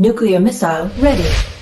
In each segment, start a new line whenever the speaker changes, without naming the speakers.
Nuclear missile ready.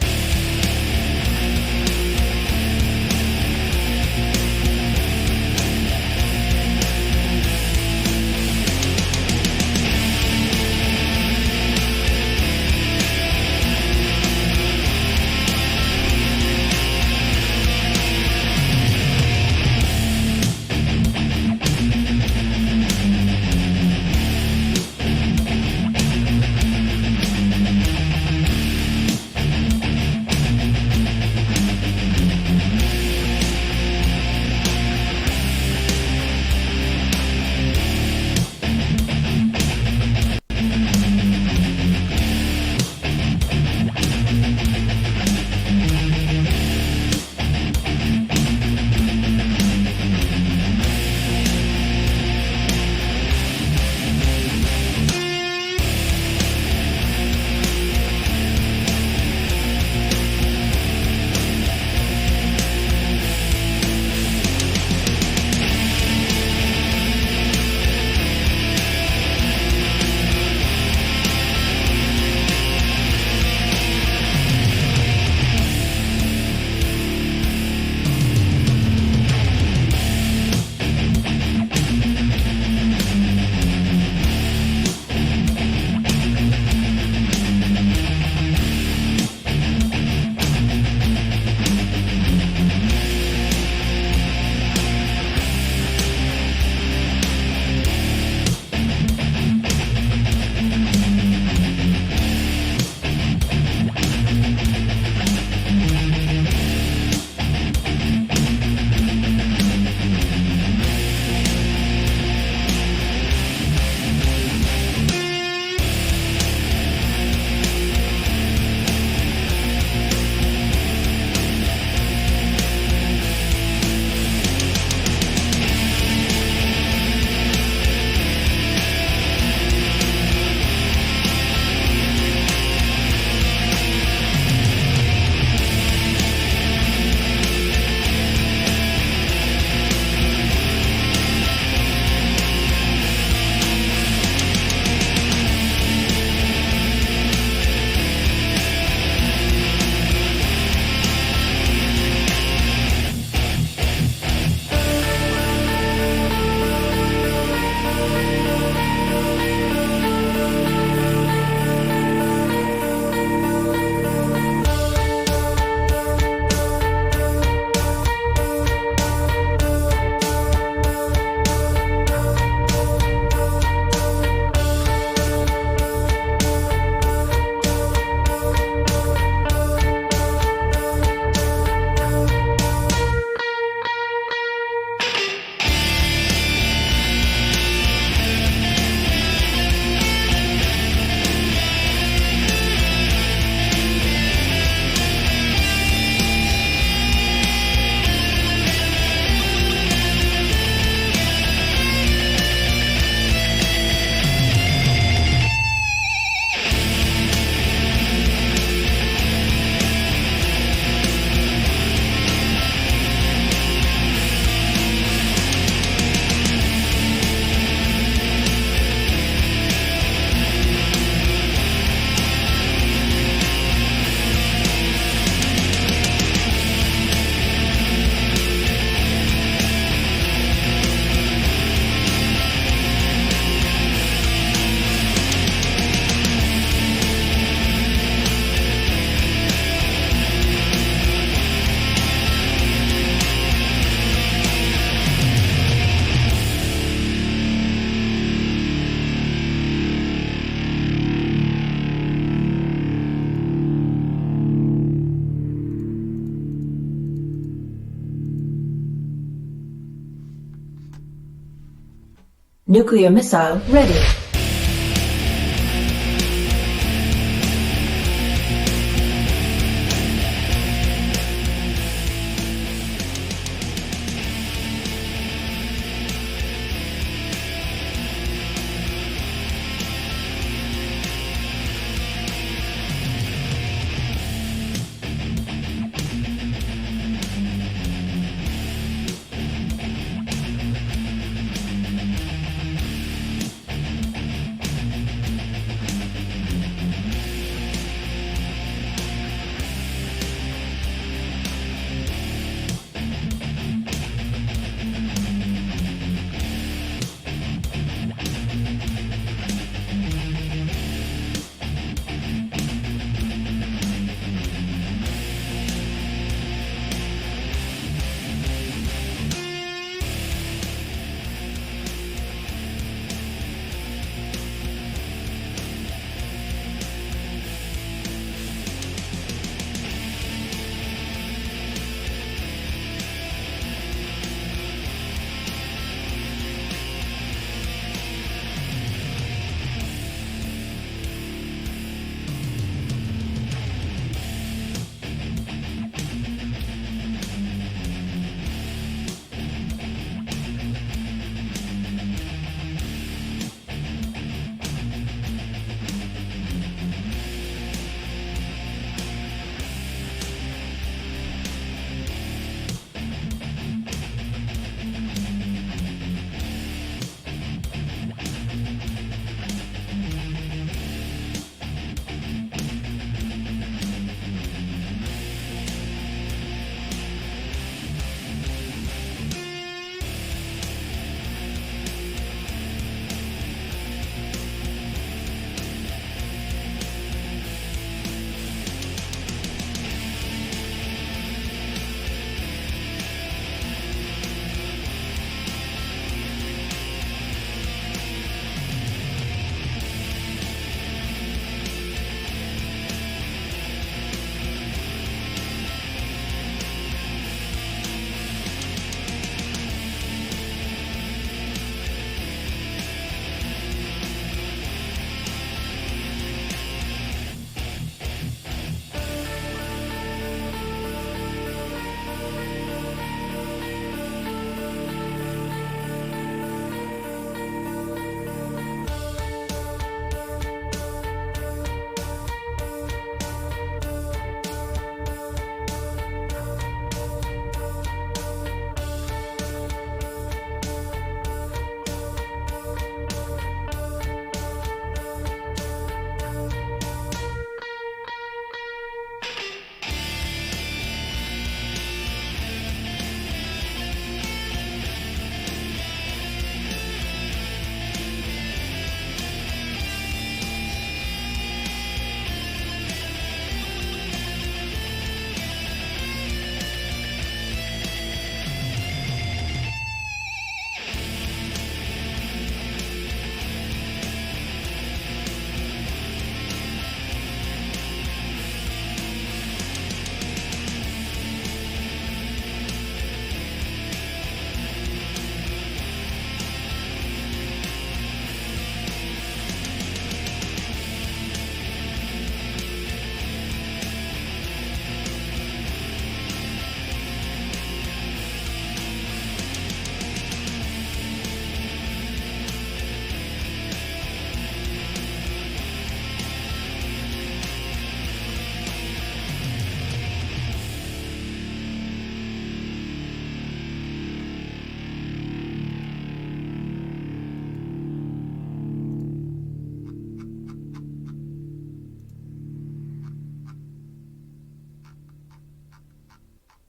Nuclear missile ready.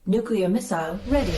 Nuclear missile ready.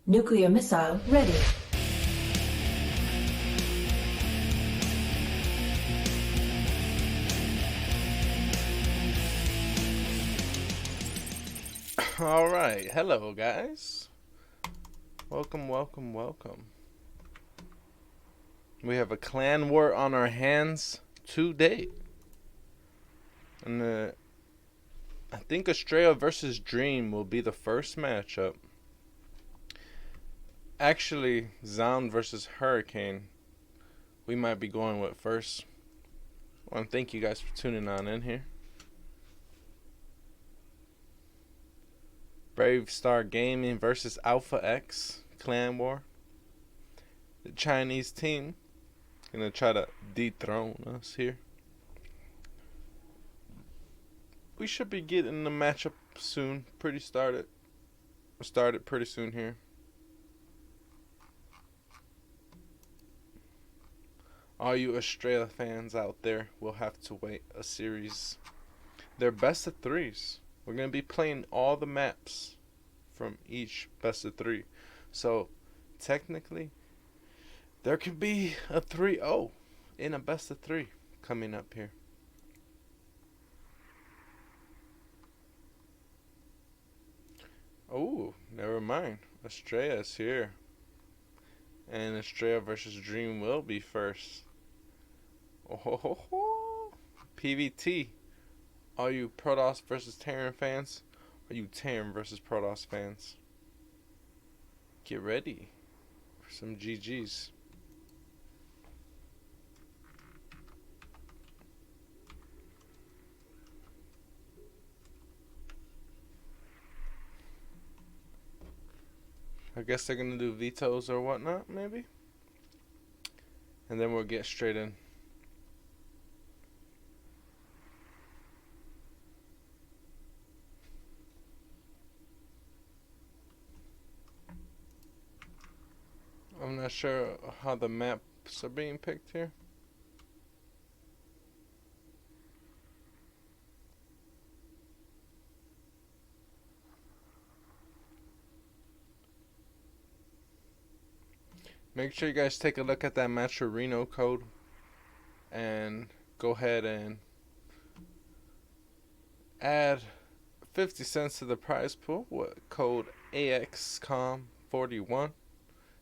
Nuclear missile ready.
Alright, hello guys. Welcome, welcome, welcome. We have a clan war on our hands today. And I think Estrella versus Dream will be the first matchup. Actually, Zound versus Hurricane we might be going with first. I want to thank you guys for tuning on in here. Brave Star Gaming versus Alpha X Clan War. The Chinese team gonna try to dethrone us here. We should be getting the matchup soon. Started pretty soon here. All you Australia fans out there will have to wait a series. They're best of threes. We're going to be playing all the maps from each best of three. So, technically, there could be a 3-0 in a best of three coming up here. Oh, never mind. Australia is here. And Australia versus Dream will be first. Oh ho ho ho. PVT. Are you Protoss versus Terran fans? Are you Terran versus Protoss fans? Get ready for some GGs. I guess they're gonna do vetoes or whatnot, maybe? And then we'll get straight in. I'm not sure how the maps are being picked here. Make sure you guys take a look at that Matcherino code and go ahead and add 50 cents to the prize pool with code AXCOM41.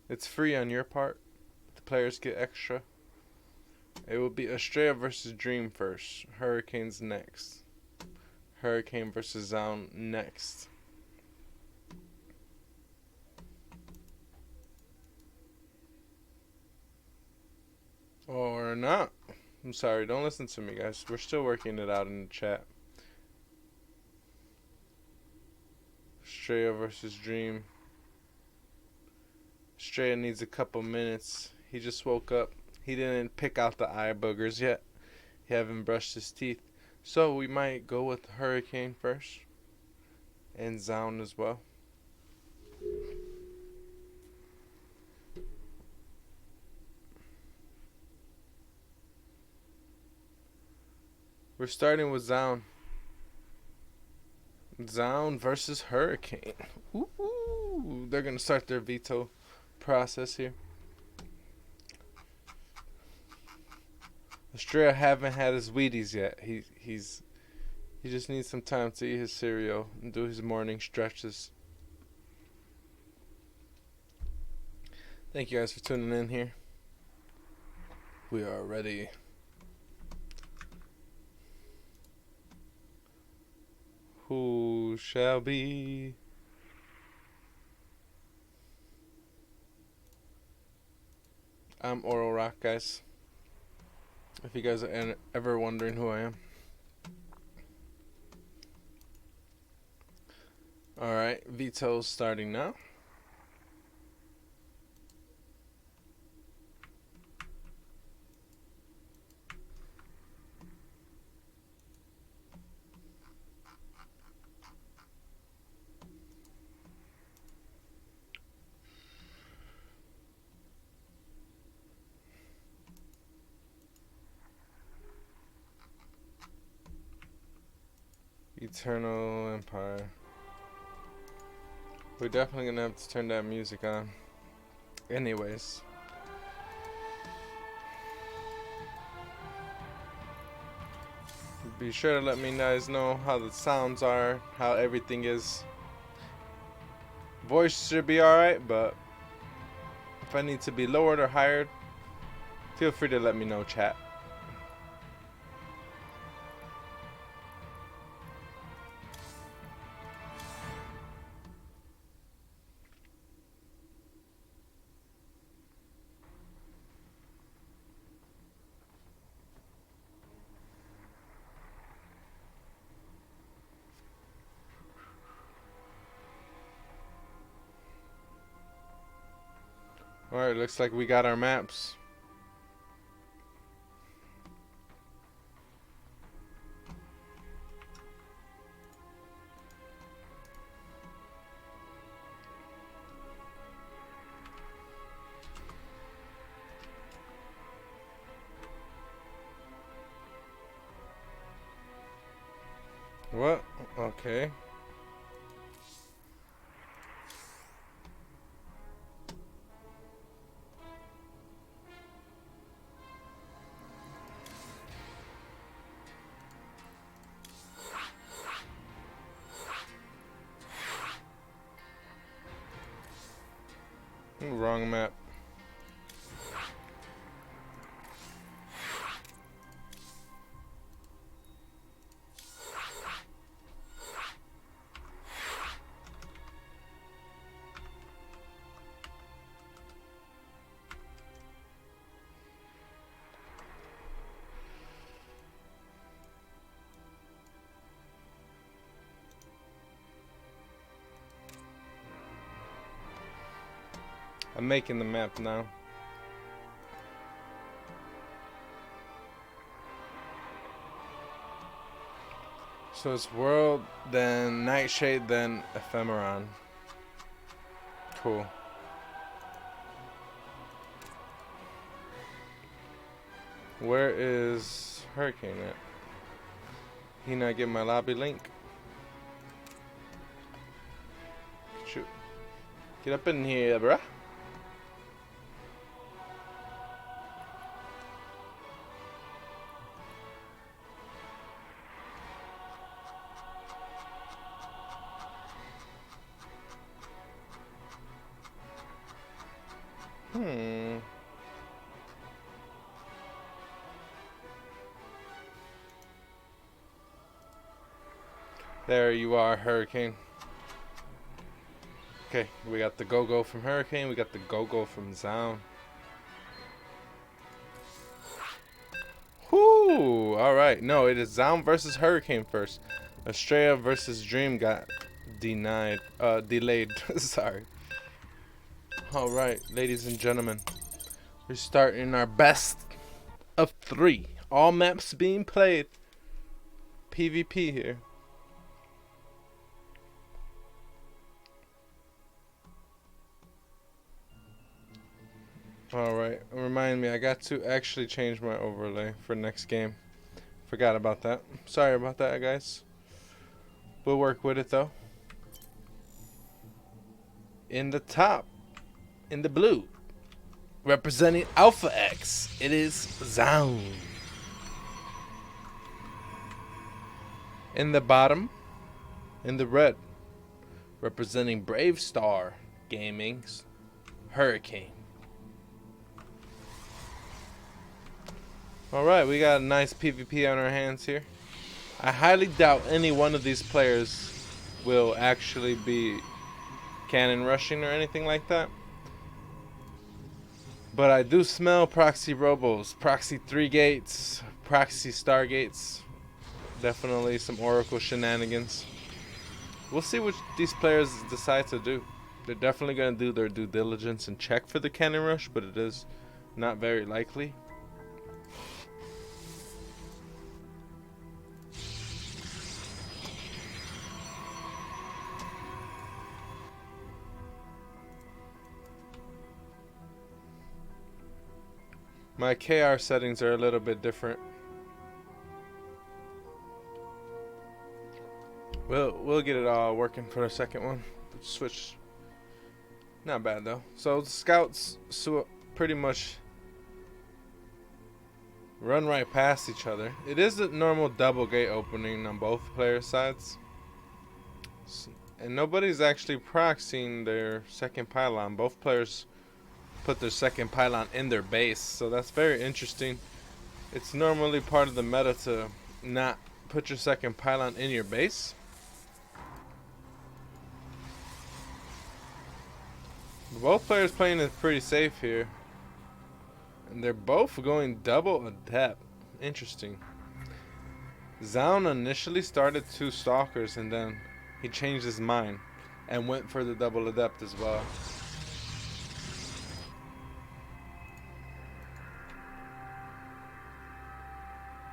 It's free on your part. The players get extra. It will be Australia versus Dream first. Hurricanes next. Hurricane versus Zone next. Or not. I'm sorry, don't listen to me, guys. We're still working it out in the chat. Australia versus Dream. Australia needs a couple minutes. He just woke up. He didn't pick out the eye boogers yet. He haven't brushed his teeth. So we might go with Hurricane first. And Zone as well. We're starting with Zone. Zone versus Hurricane. Ooh, they're going to start their veto process here. Australia haven't had his Wheaties yet. He just needs some time to eat his cereal and do his morning stretches. Thank you guys for tuning in here. We are ready. Who shall be? I'm Oral Rock, guys. If you guys are ever wondering who I am. Alright, veto's starting now. Eternal Empire. We're definitely gonna have to turn that music on. Anyways. Be sure to let me guys know how the sounds are, how everything is. Voice should be alright, but if I need to be lowered or higher, feel free to let me know, chat. Alright, looks like we got our maps. What? Okay. Wrong map. I'm making the map now. So it's World, then Nightshade, then Ephemeron. Cool. Where is Hurricane at? He not getting my lobby link. Shoot. Get up in here, bruh. There you are, Hurricane. Okay, we got the go-go from Hurricane, we got the go-go from Zound. Whoo! Alright, no, it is Zound versus Hurricane first. Estrella versus Dream got delayed. Sorry. Alright, ladies and gentlemen. We're starting our best of 3. All maps being played. PvP here. Alright, remind me, I got to actually change my overlay for next game. Forgot about that. Sorry about that, guys. We'll work with it though. In the top, in the blue, representing Alpha X, it is Zound. In the bottom, in the red, representing Brave Star Gaming's Hurricane. Alright, we got a nice PvP on our hands here. I highly doubt any one of these players will actually be cannon rushing or anything like that. But I do smell proxy robos, proxy 3 gates, proxy stargates. Definitely some Oracle shenanigans. We'll see what these players decide to do. They're definitely going to do their due diligence and check for the cannon rush, but it is not very likely. My KR settings are a little bit different. We'll get it all working for the second one. Switch. Not bad though. So the scouts pretty much run right past each other. It is a normal double gate opening on both player sides. And nobody's actually proxying their second pylon. Both players put their second pylon in their base, so that's very interesting. It's normally part of the meta to not put your second pylon in your base. Both players playing it pretty safe here, and they're both going double adept. Interesting. Zound initially started 2 stalkers and then he changed his mind and went for the double adept as well.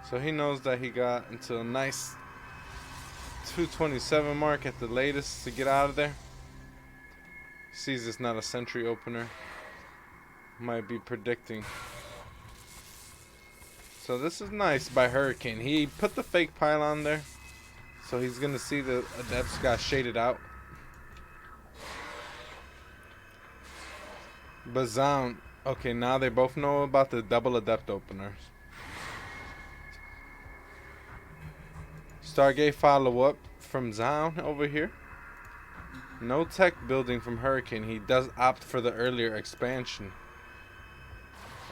So he knows that he got into a nice 227 mark at the latest to get out of there. Sees it's not a sentry opener. Might be predicting. So this is nice by Hurricane. He put the fake pylon there. So he's going to see the adepts got shaded out. But Zound, okay, now they both know about the double adept openers. Stargate follow up from Zound over here. No tech building from Hurricane. He does opt for the earlier expansion.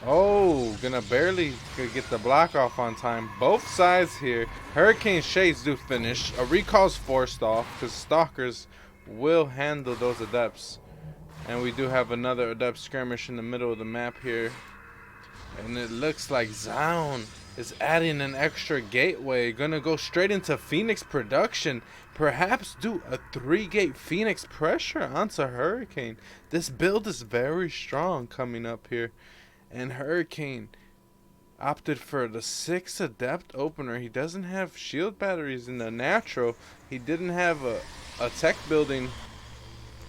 Oh, gonna barely get the block off on time. Both sides here. Hurricane shades do finish. A recall's forced off because Stalkers will handle those adepts. And we do have another adept skirmish in the middle of the map here. And it looks like Zound is adding an extra gateway. Gonna go straight into Phoenix production. Perhaps do a 3-gate Phoenix pressure onto Hurricane. This build is very strong coming up here. And Hurricane opted for the 6 adept opener. He doesn't have shield batteries in the natural. He didn't have a tech building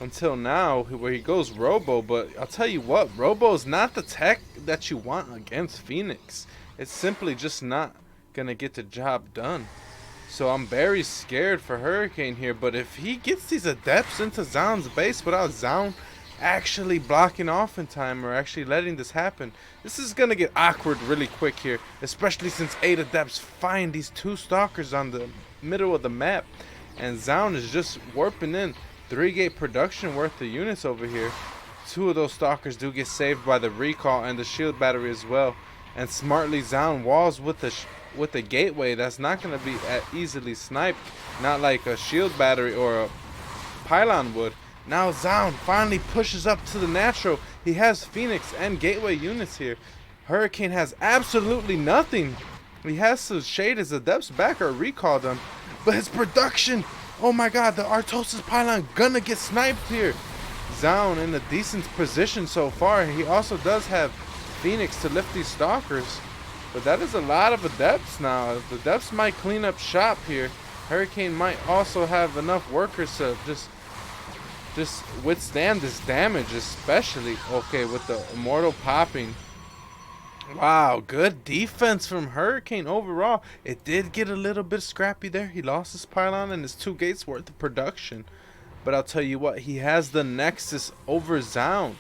until now where he goes Robo. But I'll tell you what, Robo is not the tech that you want against Phoenix. It's simply just not gonna get the job done. So I'm very scared for Hurricane here. But if he gets these adepts into Zound's base without Zound actually blocking off in time or actually letting this happen, this is gonna get awkward really quick here, especially since 8 adepts find these 2 stalkers on the middle of the map, and Zound is just warping in 3-gate production worth of units over here. 2 of those stalkers do get saved by the recall and the shield battery as well, and smartly Zound walls with the gateway that's not gonna be easily sniped, not like a shield battery or a pylon would. Now Zound finally pushes up to the natural. He has Phoenix and gateway units here. Hurricane has absolutely nothing. He has to shade his adepts back or recall them. But his production, oh my god, the Artosis pylon gonna get sniped here. Zound in a decent position so far. He also does have Phoenix to lift these stalkers. But that is a lot of adepts now. The adepts might clean up shop here. Hurricane might also have enough workers to just withstand this damage, especially. Okay, with the immortal popping. Wow, good defense from Hurricane overall. It did get a little bit scrappy there. He lost his pylon and his 2 gates worth of production. But I'll tell you what, he has the Nexus over Zound.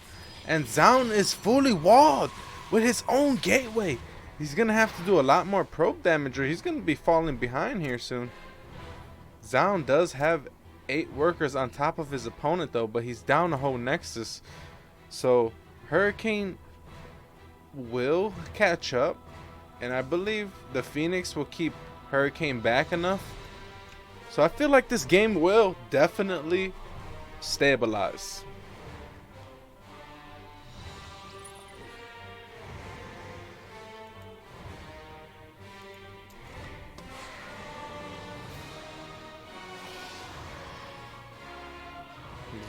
And Zound is fully walled with his own gateway. He's going to have to do a lot more probe damage or he's going to be falling behind here soon. Zound does have 8 workers on top of his opponent though, but he's down a whole Nexus. So Hurricane will catch up, and I believe the Phoenix will keep Hurricane back enough. So I feel like this game will definitely stabilize.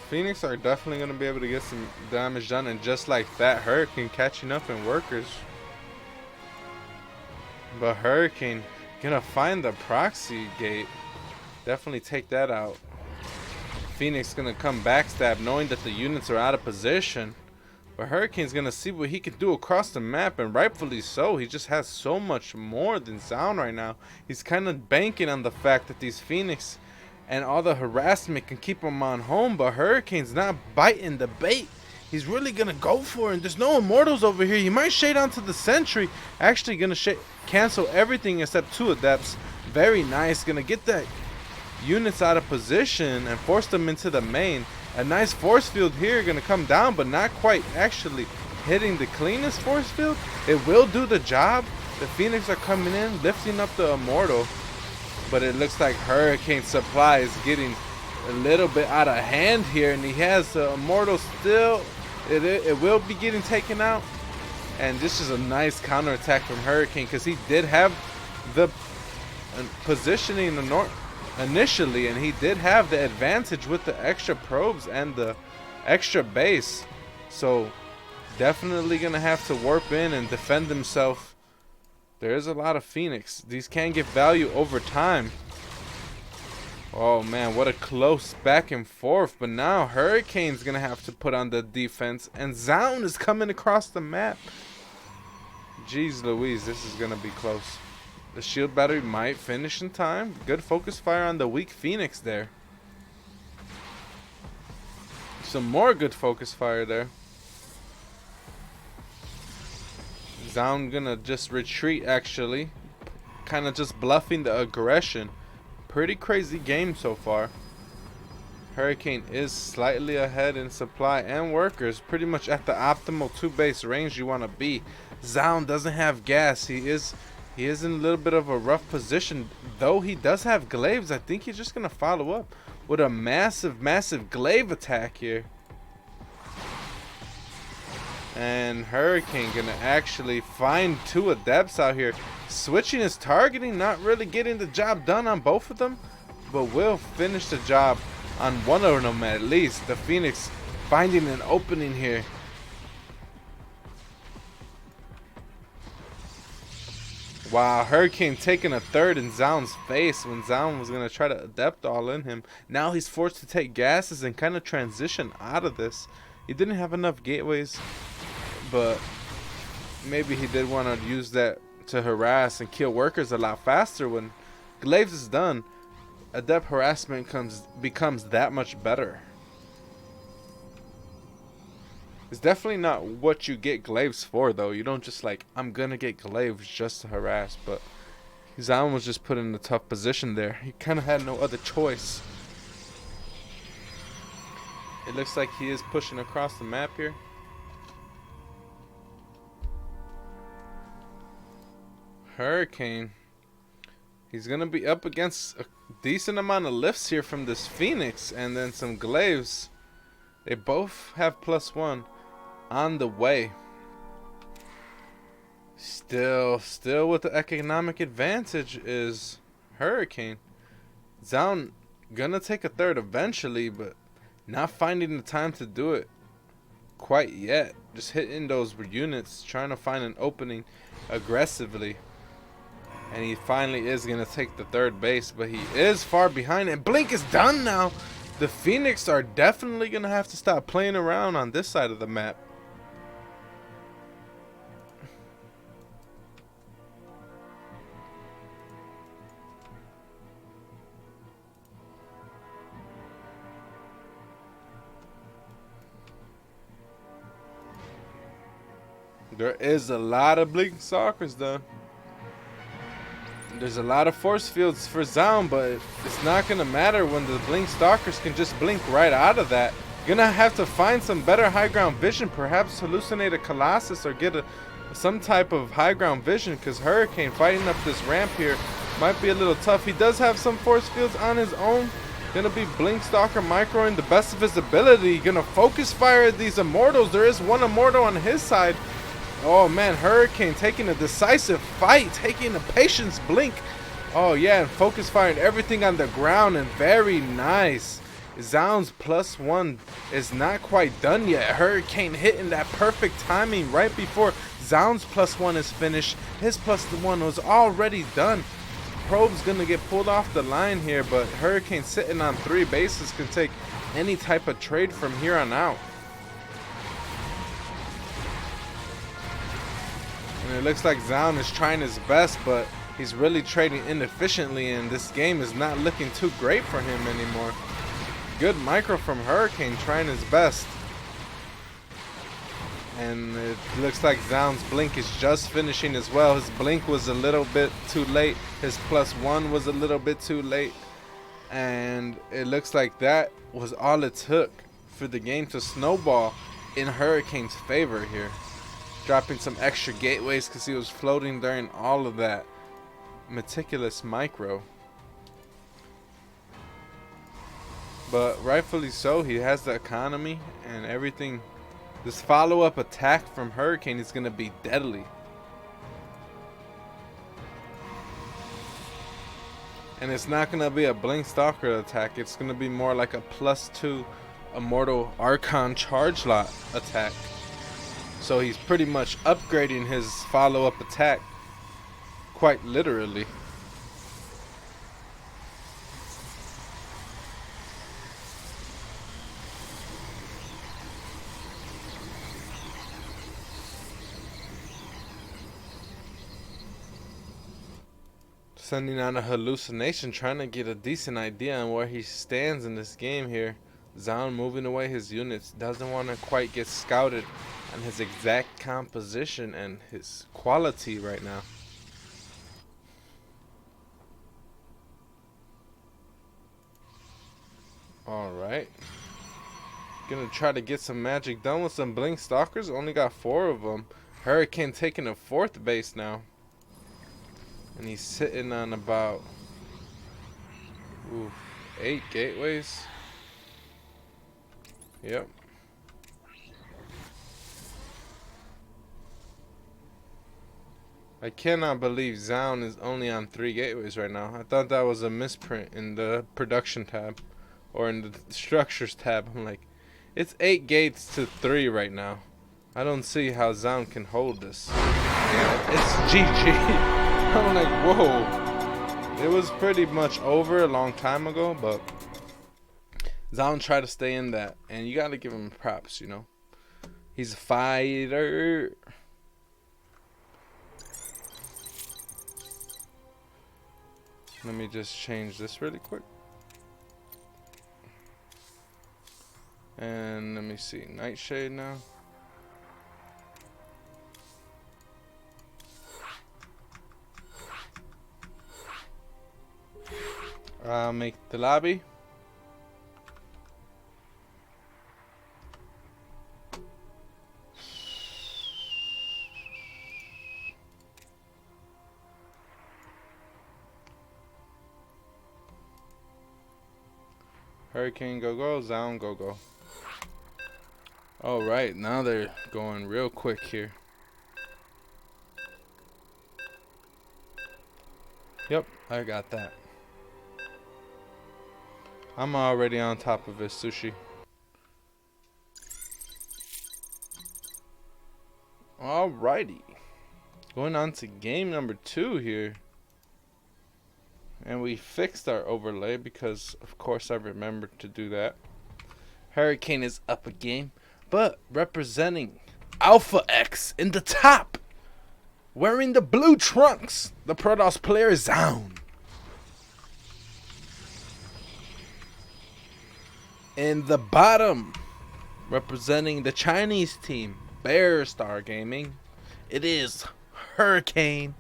Phoenix are definitely going to be able to get some damage done, and just like that, Hurricane catching up in workers. But Hurricane gonna find the proxy gate, definitely take that out. Phoenix gonna come backstab knowing that the units are out of position, but Hurricane's gonna see what he can do across the map, and rightfully so. He just has so much more than Zound right now. He's kind of banking on the fact that these Phoenix and all the harassment can keep him on home, but Hurricane's not biting the bait. He's really gonna go for it, and there's no immortals over here. He might shade onto the sentry. Actually gonna cancel everything except 2 adepts. Very nice. Gonna get that units out of position and force them into the main. A nice force field here gonna come down, but not quite actually hitting the cleanest force field. It will do the job. The Phoenix are coming in, lifting up the immortal. But it looks like Hurricane supply is getting a little bit out of hand here, and he has the immortal still. It will be getting taken out, and this is a nice counterattack from Hurricane because he did have the positioning initially, and he did have the advantage with the extra probes and the extra base. So definitely gonna have to warp in and defend himself There is a lot of Phoenix. These can get value over time. Oh man, what a close back and forth. But now Hurricane's gonna have to put on the defense, and Zound is coming across the map. Jeez Louise, this is gonna be close. The shield battery might finish in time. Good focus fire on the weak Phoenix there. Some more good focus fire there. Zound gonna just retreat, actually. Kind of just bluffing the aggression. Pretty crazy game so far. Hurricane is slightly ahead in supply and workers. Pretty much at the optimal 2-base range you want to be. Zound doesn't have gas. He is in a little bit of a rough position. Though he does have glaives, I think he's just going to follow up with a massive glaive attack here. And Hurricane gonna actually find 2 adepts out here. Switching his targeting, not really getting the job done on both of them, but will finish the job on one of them at least. The Phoenix finding an opening here. Wow, Hurricane taking a third in Zound's face when Zound was gonna try to adept all in him. Now he's forced to take gases and kind of transition out of this. He didn't have enough gateways, but maybe he did want to use that to harass and kill workers a lot faster. When glaives is done, adept harassment becomes that much better. It's definitely not what you get glaives for, though. You don't just like, I'm gonna get glaives just to harass. But Zound was just put in a tough position there. He kind of had no other choice. It looks like he is pushing across the map here. Hurricane, he's gonna be up against a decent amount of lifts here from this Phoenix, and then some glaives. They both have +1 on the way. Still with the economic advantage is Hurricane. Zound gonna take a third eventually, but not finding the time to do it quite yet. Just hitting those units, trying to find an opening aggressively. And he finally is going to take the 3rd base, but he is far behind. And Blink is done now. The Phoenix are definitely going to have to stop playing around on this side of the map. There is a lot of Blink Stalkers though. There's a lot of force fields for Zound, but it's not going to matter when the Blink Stalkers can just blink right out of that. You're going to have to find some better high ground vision, perhaps hallucinate a Colossus or get some type of high ground vision, because Hurricane fighting up this ramp here might be a little tough. He does have some force fields on his own. Going to be Blink Stalker microing the best of his ability. Going to focus fire at these Immortals. There is one Immortal on his side. Oh man, Hurricane taking a decisive fight, taking a patience blink. Oh yeah, and focus firing everything on the ground, and very nice. Zound's +1 is not quite done yet. Hurricane hitting that perfect timing right before Zound's +1 is finished. His +1 was already done. Probe's gonna get pulled off the line here, but Hurricane sitting on 3 bases can take any type of trade from here on out. And it looks like Zound is trying his best, but he's really trading inefficiently, and this game is not looking too great for him anymore. Good micro from Hurricane, trying his best. And it looks like Zound's blink is just finishing as well. His blink was a little bit too late. His +1 was a little bit too late. And it looks like that was all it took for the game to snowball in Hurricane's favor here. Dropping some extra gateways because he was floating during all of that meticulous micro. But rightfully so, he has the economy and everything. This follow-up attack from Hurricane is going to be deadly. And it's not going to be a Blink Stalker attack. It's going to be more like a +2 Immortal Archon charge lot attack. So he's pretty much upgrading his follow-up attack. quite literally. Sending out a hallucination, trying to get a decent idea on where he stands in this game here. Zaun moving away his units, doesn't want to quite get scouted on his exact composition and his quality right now. Alright. Gonna try to get some magic done with some Blink Stalkers. Only got 4 of them. Hurricane taking a 4th base now. And he's sitting on about 8 gateways. Yep. I cannot believe Zaun is only on 3 gateways right now. I thought that was a misprint in the production tab. Or in the structures tab. I'm like, it's 8 gates to 3 right now. I don't see how Zaun can hold this. Yeah, it's GG. I'm like, whoa. It was pretty much over a long time ago, but Zaun tried to stay in that, and you gotta give him props, you know. He's a fighter. Let me just change this really quick. And let me see, Nightshade now. I'll make the lobby. Hurricane go go, Zaun go go. Alright, now they're going real quick here. Yep, I got that. I'm already on top of his sushi. Alrighty. Going on to game number 2 here. And we fixed our overlay because, of course, I remembered to do that. Hurricane is up a game, but representing Alpha X in the top. Wearing the blue trunks, the Protoss player Zaun. In the bottom, representing the Chinese team, Bear Star Gaming, it is Hurricane.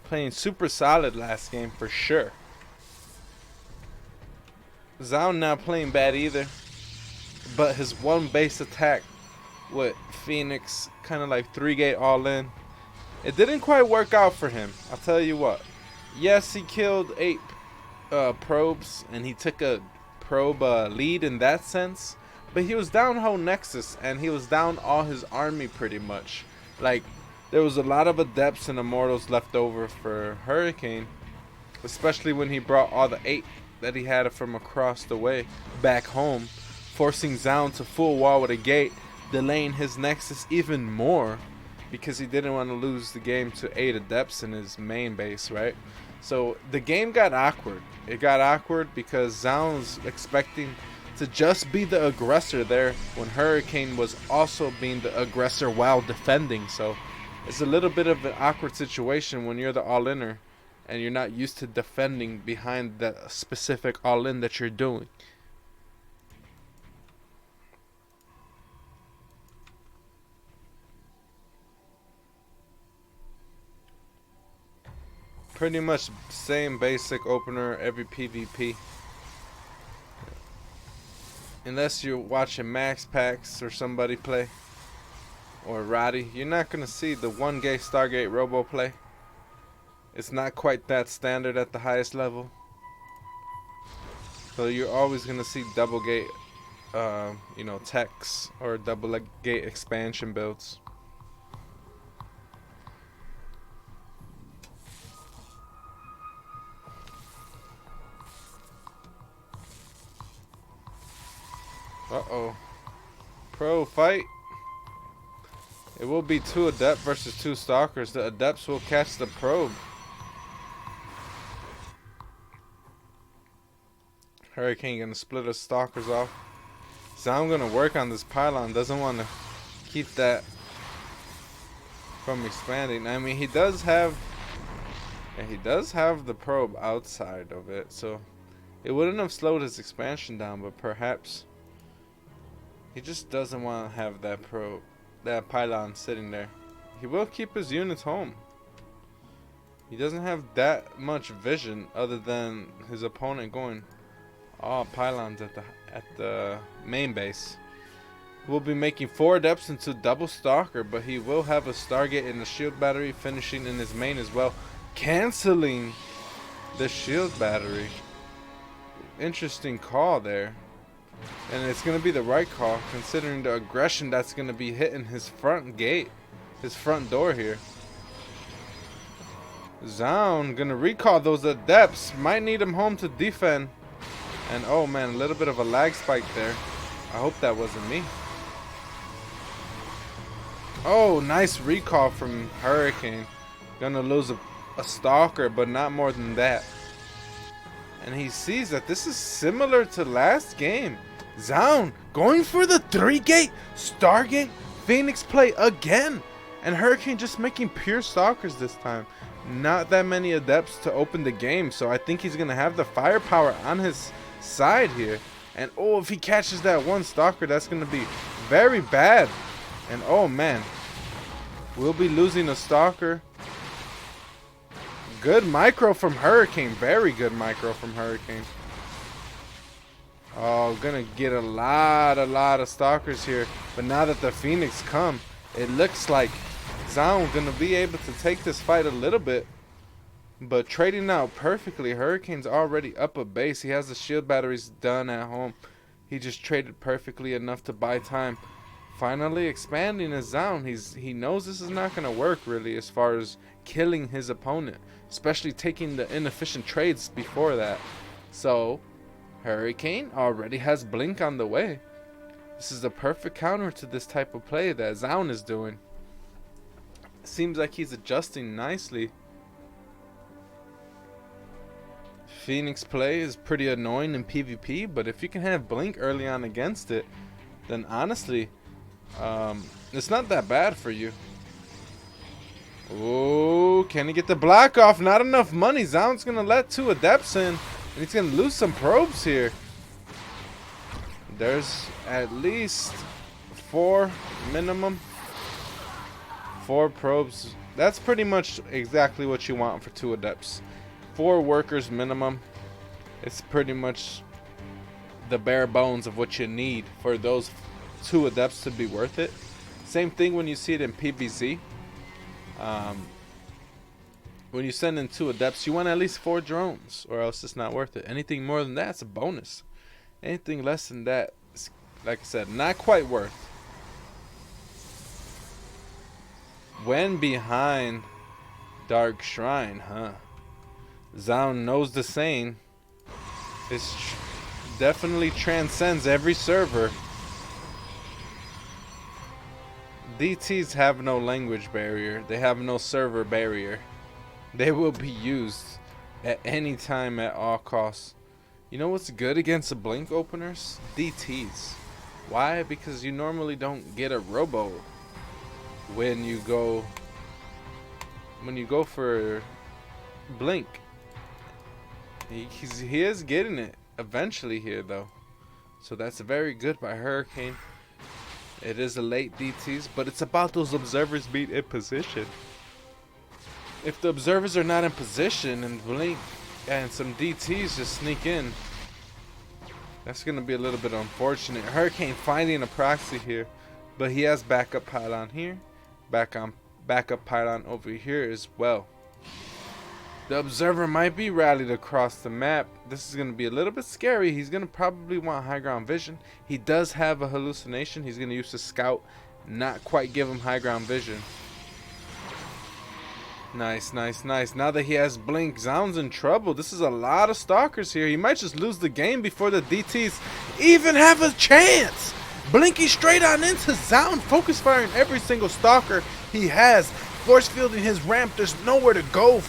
Playing super solid last game for sure. Zaun not playing bad either, but his 1 base attack with Phoenix, kind of like 3-gate all in, it didn't quite work out for him. I'll tell you what. Yes, he killed 8 probes, and he took a probe lead in that sense, but he was down whole Nexus, and he was down all his army pretty much. Like, there was a lot of Adepts and Immortals left over for Hurricane, especially when he brought all the 8 that he had from across the way back home, forcing Zaun to full wall with a gate, delaying his Nexus even more because he didn't want to lose the game to 8 Adepts in his main base, right? So the game got awkward. It got awkward because Zaun was expecting to just be the aggressor there when Hurricane was also being the aggressor while defending. So it's a little bit of an awkward situation when you're the all-inner and you're not used to defending behind the specific all-in that you're doing. Pretty much same basic opener every PvP. Unless you're watching Max Packs or somebody play, or Roddy, you're not going to see the 1-gate Stargate Robo play. It's not quite that standard at the highest level. So you're always going to see double gate, techs or double gate expansion builds. Uh-oh. Pro fight. It will be 2 Adept versus 2 Stalkers. The Adepts will catch the probe. Hurricane gonna split his Stalkers off. So I'm gonna work on this pylon. Doesn't want to keep that from expanding. I mean, he does have the probe outside of it, so it wouldn't have slowed his expansion down, but perhaps he just doesn't want to have that pylon sitting there. He will keep his units home. He doesn't have that much vision other than his opponent going all pylons at the main base. We'll be making 4 Adepts into double Stalker, but he will have a Stargate and a Shield Battery finishing in his main as well, canceling the Shield Battery. Interesting call there. And it's going to be the right call considering the aggression that's going to be hitting his front gate, his front door here. Zaun going to recall those Adepts. Might need him home to defend. And oh man, a little bit of a lag spike there. I hope that wasn't me. Oh, nice recall from Hurricane. Gonna lose a Stalker, but not more than that. And he sees that this is similar to last game. Zaun going for the 3-gate Stargate Phoenix play again. And Hurricane just making pure Stalkers this time. Not that many Adepts to open the game, so I think he's gonna have the firepower on his side here. And oh, if he catches that one Stalker, that's gonna be very bad. And oh man, we'll be losing a Stalker. Good micro from Hurricane. Very good micro from Hurricane. Oh, gonna get a lot of Stalkers here. But now that the Phoenix come, it looks like Zaun gonna be able to take this fight a little bit. But trading out perfectly. Hurricane's already up a base. He has the shield batteries done at home. He just traded perfectly enough to buy time. Finally expanding his Zaun. He knows this is not going to work really as far as killing his opponent. Especially taking the inefficient trades before that. So, Hurricane already has Blink on the way. This is the perfect counter to this type of play that Zaun is doing. Seems like he's adjusting nicely. Phoenix play is pretty annoying in PvP, but if you can have Blink early on against it, then honestly, it's not that bad for you. Oh, can he get the block off? Not enough money. Zaun's gonna let 2 Adepts in, and he's gonna lose some probes here. There's at least 4 minimum. 4 probes. That's pretty much exactly what you want for 2 Adepts. 4 workers minimum. It's pretty much the bare bones of what you need for those 2 Adepts to be worth it. Same thing when you see it in PvZ. When you send in 2 Adepts, you want at least 4 drones, or else it's not worth it. Anything more than that, it's a bonus. Anything less than that, is, like I said, not quite worth. When behind Dark Shrine, huh? Zaun knows the saying. It definitely transcends every server. DTs have no language barrier. They have no server barrier. They will be used at any time at all costs. You know what's good against the Blink openers? DTs. Why? Because you normally don't get a robo when you go for Blink. He is getting it eventually here though, so that's very good by Hurricane. It is a late DTs, but it's about those observers being in position. If the observers are not in position and Blink and some DTs just sneak in, that's gonna be a little bit unfortunate. Hurricane finding a proxy here, but he has backup pylon here, backup pylon over here as well. The observer might be rallied across the map. This is going to be a little bit scary. He's going to probably want high ground vision. He does have a hallucination. He's going to use the scout, not quite give him high ground vision. Nice, nice, nice. Now that he has Blink, Zaun's in trouble. This is a lot of Stalkers here. He might just lose the game before the DTs even have a chance. Blinky straight on into Zound, focus firing every single stalker he has. Force fielding his ramp, there's nowhere to go.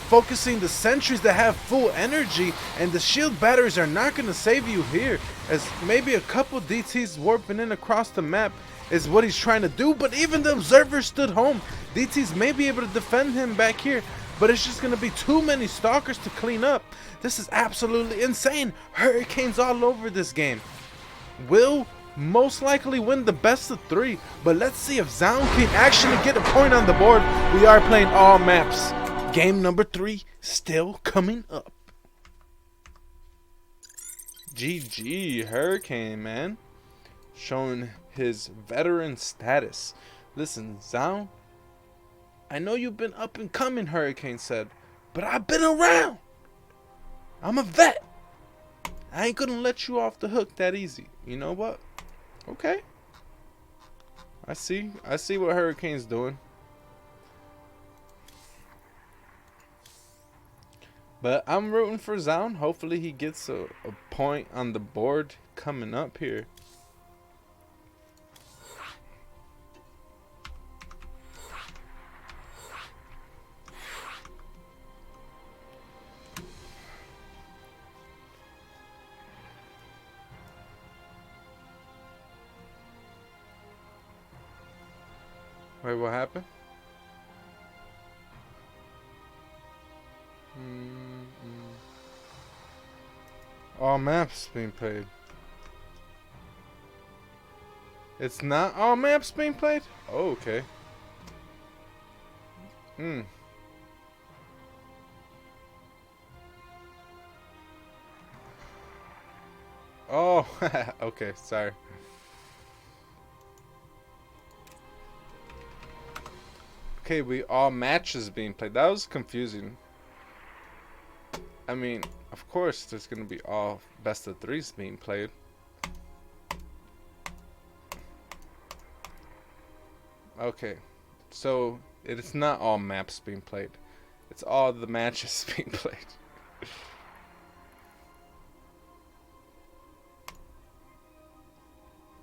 Focusing the sentries that have full energy, and the shield batteries are not going to save you here, as maybe a couple DTs warping in across the map is what he's trying to do. But even the observers stood home. DTs may be able to defend him back here, but it's just going to be too many stalkers to clean up. This is absolutely insane. Hurricanes all over this game. Will most likely win the best of 3, but let's see if Zound can actually get a point on the board. We are playing all maps. Game number 3 still coming up. GG Hurricane, man, showing his veteran status. Listen, Zound, I know you've been up and coming, Hurricane said, but I've been around. I'm a vet. I ain't gonna let you off the hook that easy. You know what? Okay. I see what Hurricane's doing. But I'm rooting for Zound. Hopefully he gets a point on the board coming up here. Wait, what happened? All maps being played. It's not all maps being played? Oh, okay. Oh, okay, sorry. Okay, we all matches being played. That was confusing. I mean, of course, there's gonna be all best of 3s being played. Okay, so it's not all maps being played. It's all the matches being played.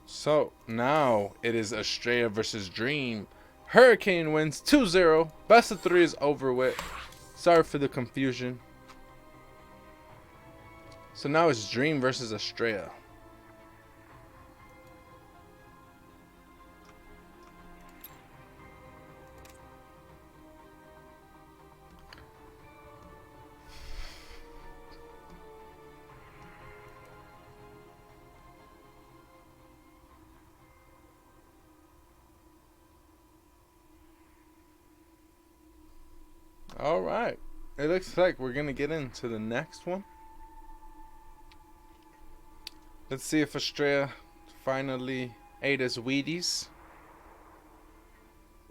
So now it is Estrella versus Dream. Hurricane wins 2-0. Best of 3 is over with. Sorry for the confusion. So now it's Dream versus Estrella. All right. It looks like we're going to get into the next one. Let's see if Estrella finally ate his Wheaties.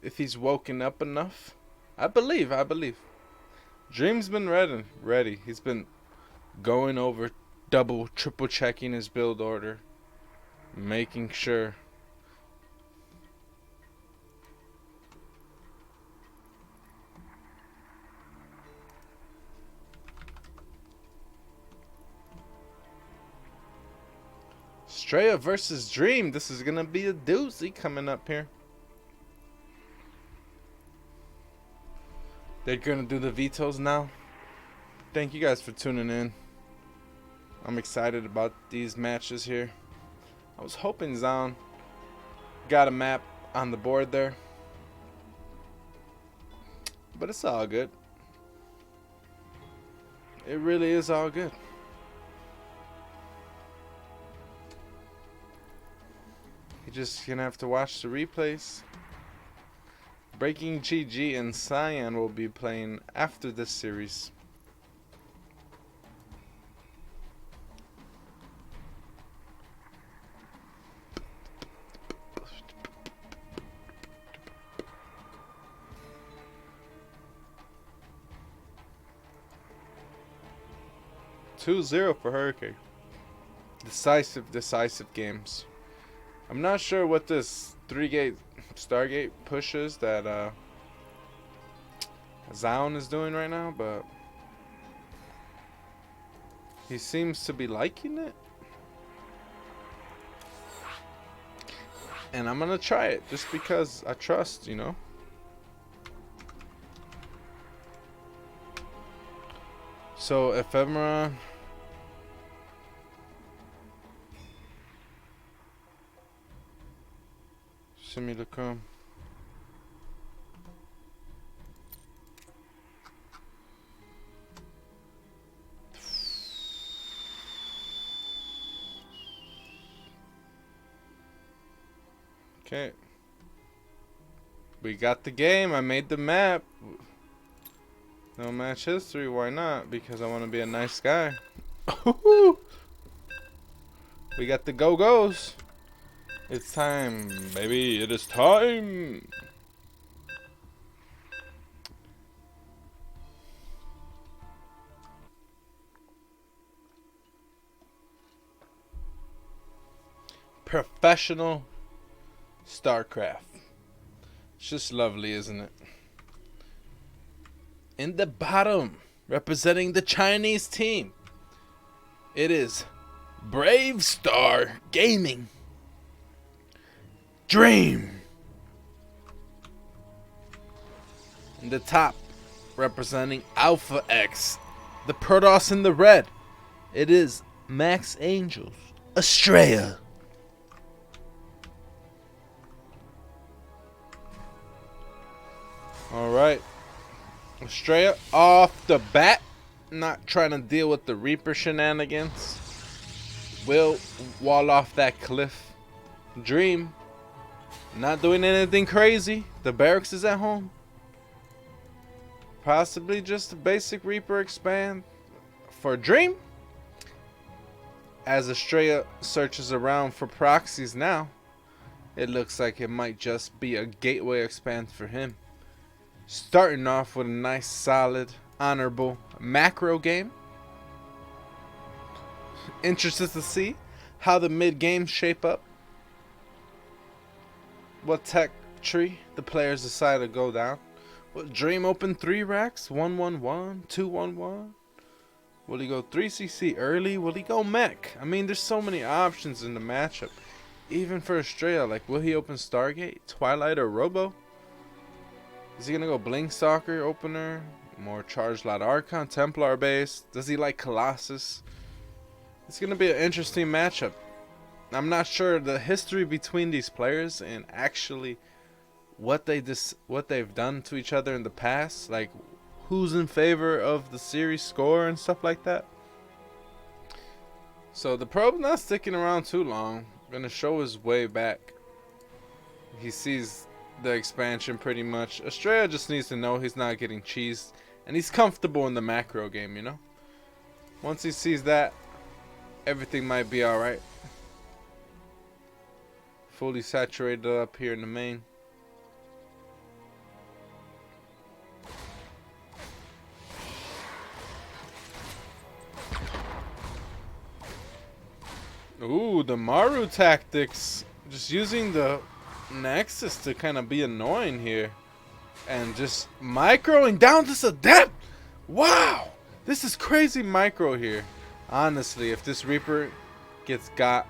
If he's woken up enough. I believe. Dream's been ready. He's been going over, double, triple checking his build order. Making sure. Estrella versus Dream. This is going to be a doozy coming up here. They're going to do the vetoes now. Thank you guys for tuning in. I'm excited about these matches here. I was hoping Zound got a map on the board there. But it's all good. It really is all good. You're just gonna have to watch the replays. Breaking GG and Cyan will be playing after this series. (2-0) for Hurricane. Decisive games. I'm not sure what this 3-gate Stargate pushes that Zound is doing right now, but he seems to be liking it. And I'm gonna try it just because I trust, you know. So ephemera. Simulacrum. Okay. We got the game. I made the map. No match history. Why not? Because I want to be a nice guy. We got the go-go's. It's time, baby. It is time. Professional StarCraft. It's just lovely, isn't it? In the bottom, representing the Chinese team, it is Brave Star Gaming. Dream. In the top, representing Alpha X, the Protoss in the red, it is Max Angels, Estrella. Alright. Estrella off the bat. Not trying to deal with the Reaper shenanigans. Will wall off that cliff. Dream. Not doing anything crazy. The barracks is at home. Possibly just a basic Reaper expand. For Dream. As Estrella searches around for proxies now, it looks like it might just be a gateway expand for him. Starting off with a nice, solid, honorable macro game. Interested to see how the mid-game shape up. What tech tree the players decide to go down. Will Dream open 3 racks? 1-1-1, 2-1-1. Will he go 3CC early? Will he go mech? I mean, there's so many options in the matchup. Even for Estrella, like, will he open Stargate, Twilight, or Robo? Is he gonna go Blink Stalker opener? More Charged Light Archon, Templar base? Does he like Colossus? It's gonna be an interesting matchup. I'm not sure the history between these players and actually what they've done to each other in the past, like who's in favor of the series score and stuff like that. So the probe's not sticking around too long. Gonna show his way back. He sees the expansion pretty much. Estrella just needs to know he's not getting cheesed and he's comfortable in the macro game, you know. Once he sees that, everything might be alright. Fully saturated up here in the main. Ooh, the Maru tactics. Just using the Nexus to kind of be annoying here. And just microing down to the depth. Wow. This is crazy micro here. Honestly, if this Reaper gets got.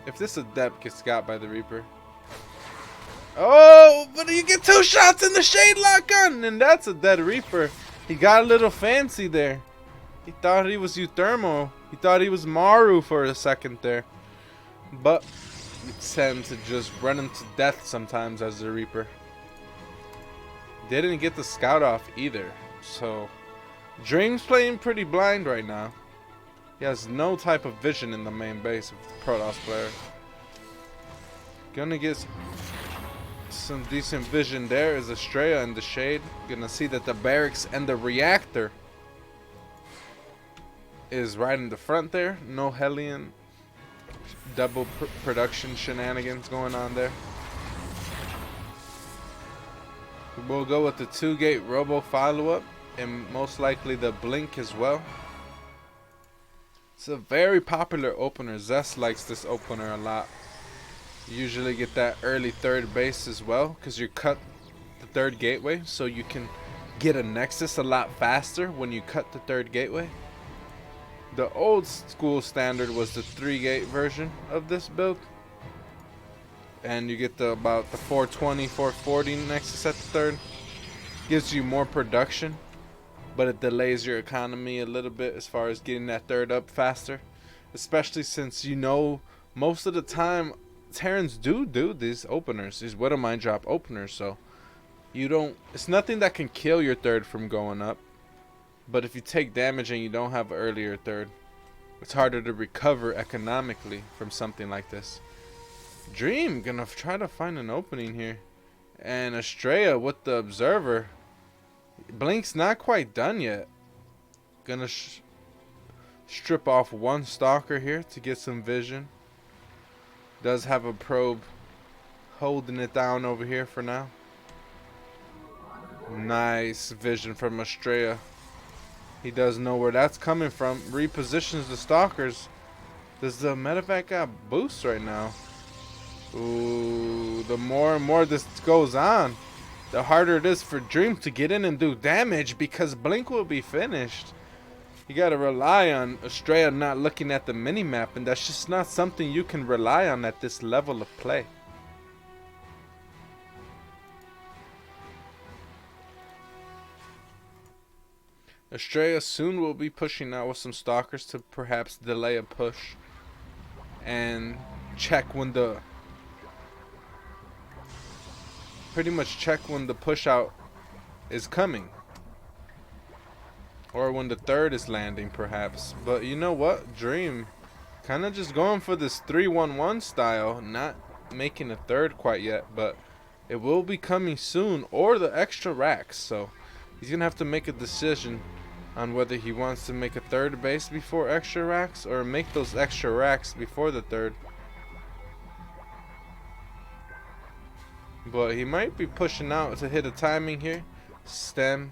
If this Adept gets got by the Reaper. Oh, but you get 2 shots in the Shade Lock gun. And that's a dead Reaper. He got a little fancy there. He thought he was Euthermo. He thought he was Maru for a second there. But we tend to just run him to death sometimes as the Reaper. Didn't get the scout off either. So Dream's playing pretty blind right now. He has no type of vision in the main base of the Protoss player. Gonna get some decent vision there is Estrella in the shade. Gonna see that the barracks and the reactor is right in the front there. No Hellion double production shenanigans going on there. We'll go with the 2-gate Robo follow-up and most likely the Blink as well. It's a very popular opener. Zest likes this opener a lot. You usually get that early 3rd base as well because you cut the 3rd gateway, so you can get a Nexus a lot faster when you cut the 3rd gateway. The old school standard was the 3-gate version of this build. and you get about the 420, 440 Nexus at the third. Gives you more production, but it delays your economy a little bit as far as getting that third up faster. Especially since most of the time Terrans do these openers, these Widowmine drop openers, so it's nothing that can kill your third from going up. But if you take damage and you don't have an earlier third, it's harder to recover economically from something like this. Dream gonna try to find an opening here. And Estrella with the Observer. Blink's not quite done yet. Gonna strip off one Stalker here to get some vision. Does have a probe holding it down over here for now. Nice vision from Estrella. He does know where that's coming from. Repositions the Stalkers. Does the medevac got boosts right now? Ooh, the more and more this goes on, the harder it is for Dream to get in and do damage because Blink will be finished. You gotta rely on Estrella not looking at the minimap, and that's just not something you can rely on at this level of play. Estrella soon will be pushing out with some Stalkers to perhaps delay a push and check when the push out is coming, or when the third is landing perhaps. But you know what, Dream kind of just going for this 3-1-1 style, not making a third quite yet, but it will be coming soon, or the extra racks. So he's gonna have to make a decision on whether he wants to make a third base before extra racks or make those extra racks before the third. But he might be pushing out to hit a timing here. Stem,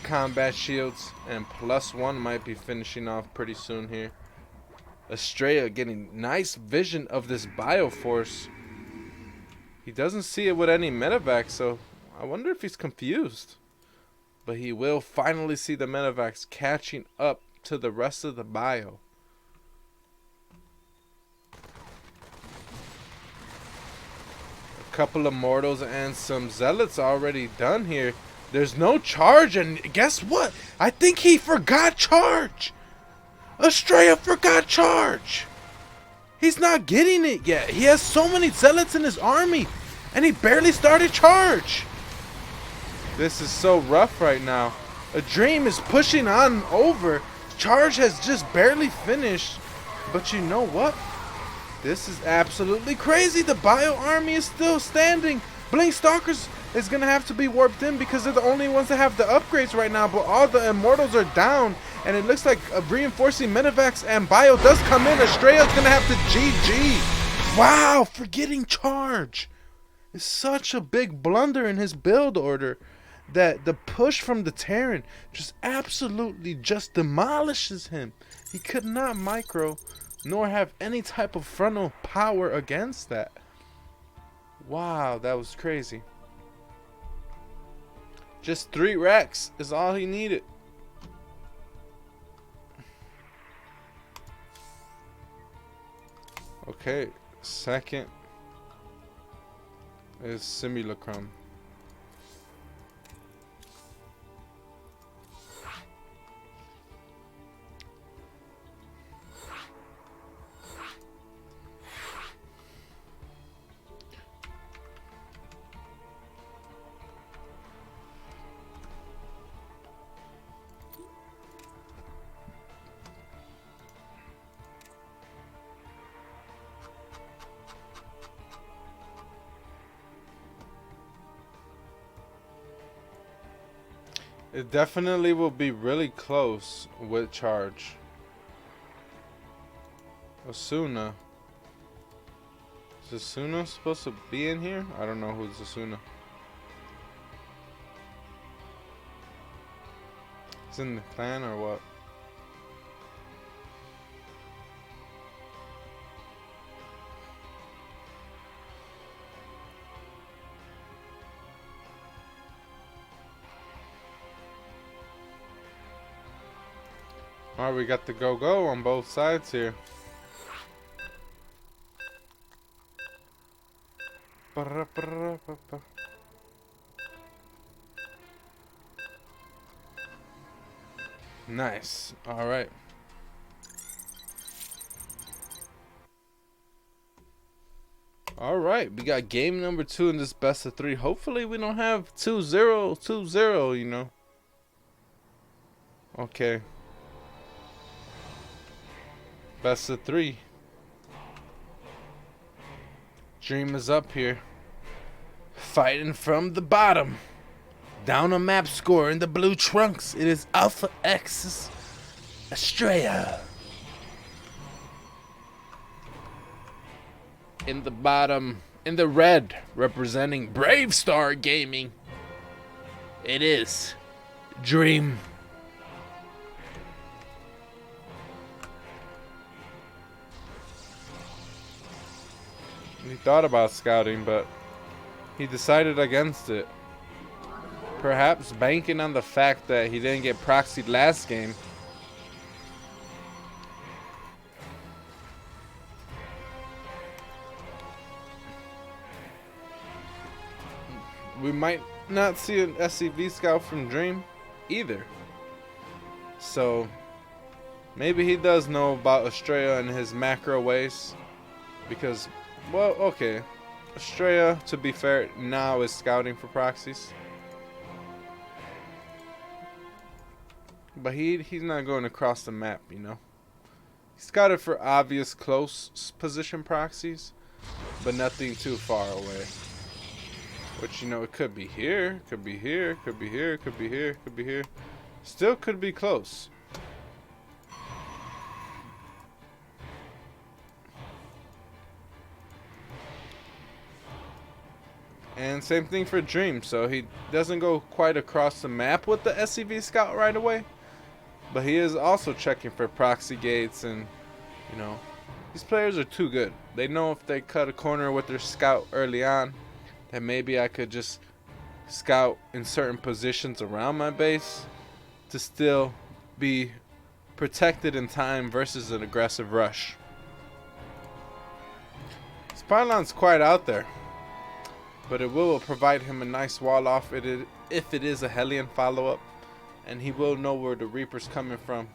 combat shields, and +1 might be finishing off pretty soon here. Estrella getting nice vision of this Bioforce. He doesn't see it with any medevac, so I wonder if he's confused. But he will finally see the medevacs catching up to the rest of the bio. A couple of mortals and some zealots already done here. There's no charge, and guess what? I think he forgot charge. Estrella forgot charge. He's not getting it yet. He has so many zealots in his army, and he barely started charge. This is so rough right now. A Dream is pushing on over. Charge has just barely finished. But you know what? This is absolutely crazy. The bio army is still standing. Blink Stalkers is going to have to be warped in because they're the only ones that have the upgrades right now. But all the Immortals are down. And it looks like reinforcing medevacs and bio does come in. Estrella's going to have to GG. Wow, forgetting charge. It's such a big blunder in his build order that the push from the Terran just absolutely just demolishes him. He could not micro nor have any type of frontal power against that. Wow, that was crazy. Just 3 racks is all he needed. Okay, second is Simulacrum. It definitely will be really close with charge. Asuna. Is Asuna supposed to be in here? I don't know who's Asuna. It's in the clan or what? Alright, we got the go-go on both sides here. Nice. All right. All right. We got game number 2 in this best of 3. Hopefully we don't have 2-0, 2-0, you know. Okay. Best of 3. Dream is up here. Fighting from the bottom. Down a map score in the blue trunks. It is Alpha X's Estrella. In the bottom, in the red, representing Brave Star Gaming, it is Dream. He thought about scouting, but he decided against it. Perhaps banking on the fact that he didn't get proxied last game. We might not see an SCV scout from Dream either. So maybe he does know about Estrella and his macro ways. Because, well, okay. Estrella, to be fair, now is scouting for proxies. But he's not going across the map, you know. He scouted for obvious close position proxies, but nothing too far away. Which, you know, it could be here, could be here, could be here, could be here, could be here. Still could be close. And same thing for Dream. So he doesn't go quite across the map with the SCV scout right away. But he is also checking for proxy gates, and, you know, these players are too good. They know if they cut a corner with their scout early on, that maybe I could just scout in certain positions around my base to still be protected in time versus an aggressive rush. This pylon's quite out there, but it will provide him a nice wall off if it is a Hellion follow-up. And he will know where the Reaper's coming from.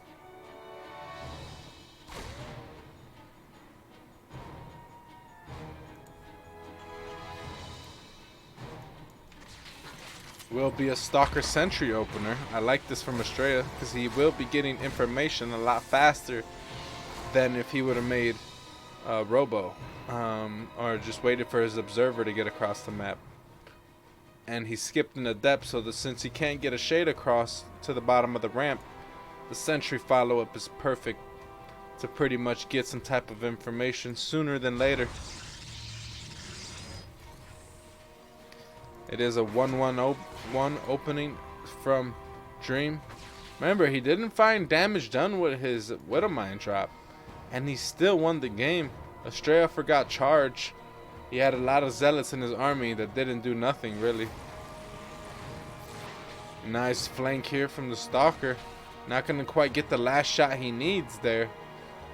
Will be a Stalker Sentry opener. I like this from Estrella because he will be getting information a lot faster than if he would have made Robo or just waited for his observer to get across the map. And he skipped in the depth, so that since he can't get a shade across to the bottom of the ramp, the sentry follow-up is perfect to pretty much get some type of information sooner than later. It is a 1-1 opening from Dream. Remember, he didn't find damage done with his Widowmine drop, and he still won the game. Estrella forgot charge. He had a lot of zealots in his army that didn't do nothing, really. Nice flank here from the Stalker. Not going to quite get the last shot he needs there.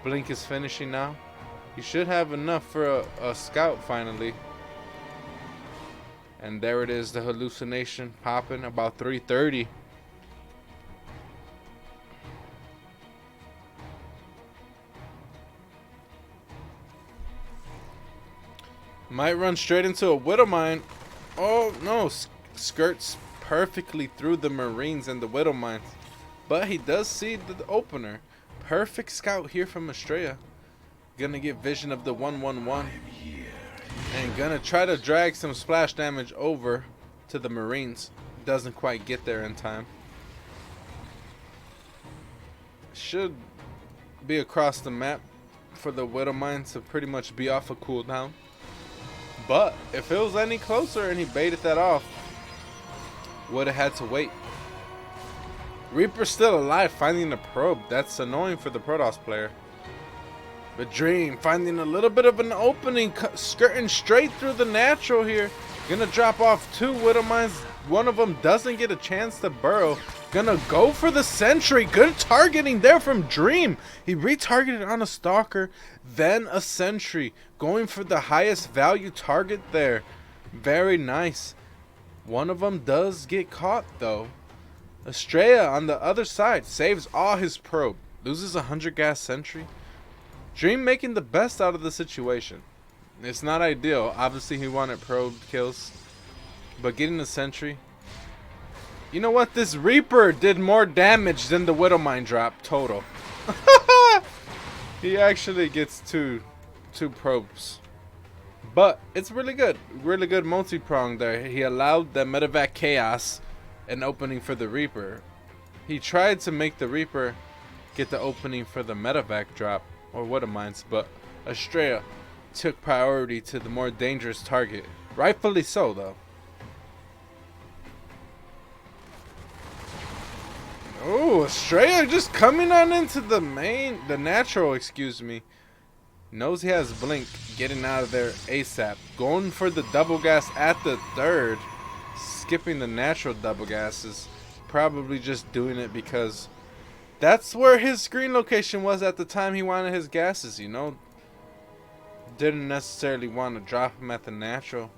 Blink is finishing now. He should have enough for a scout finally. And there it is, the hallucination popping about 3:30. Might run straight into a Widowmine. Oh no, skirts perfectly through the Marines and the Widowmines. But he does see the opener. Perfect scout here from Estrella. Gonna get vision of the 1-1-1. And gonna try to drag some splash damage over to the Marines. Doesn't quite get there in time. Should be across the map for the Widowmine to pretty much be off a cooldown. But if it was any closer and he baited that off, would have had to wait. Reaper's still alive, finding the probe. That's annoying for the Protoss player. But Dream finding a little bit of an opening, skirting straight through the natural here. Gonna drop off 2 Widowmines. One of them doesn't get a chance to burrow. Gonna go for the sentry. Good targeting there from Dream. He retargeted on a Stalker, then a sentry. Going for the highest value target there. Very nice. One of them does get caught though. Estrella on the other side saves all his probe. Loses 100 gas sentry. Dream making the best out of the situation. It's not ideal. Obviously he wanted probe kills. But getting the sentry. You know what? This Reaper did more damage than the Widowmine drop total. He actually gets two probes. But it's really good. Really good multi-prong there. He allowed the medevac chaos an opening for the Reaper. He tried to make the Reaper get the opening for the medevac drop or Widowmines, but Estrella took priority to the more dangerous target. Rightfully so though. Oh, Estrella just coming on into the natural, excuse me. Knows he has blink, getting out of there ASAP. Going for the double gas at the third. Skipping the natural double gases. Probably just doing it because that's where his screen location was at the time he wanted his gases, you know. Didn't necessarily want to drop him at the natural.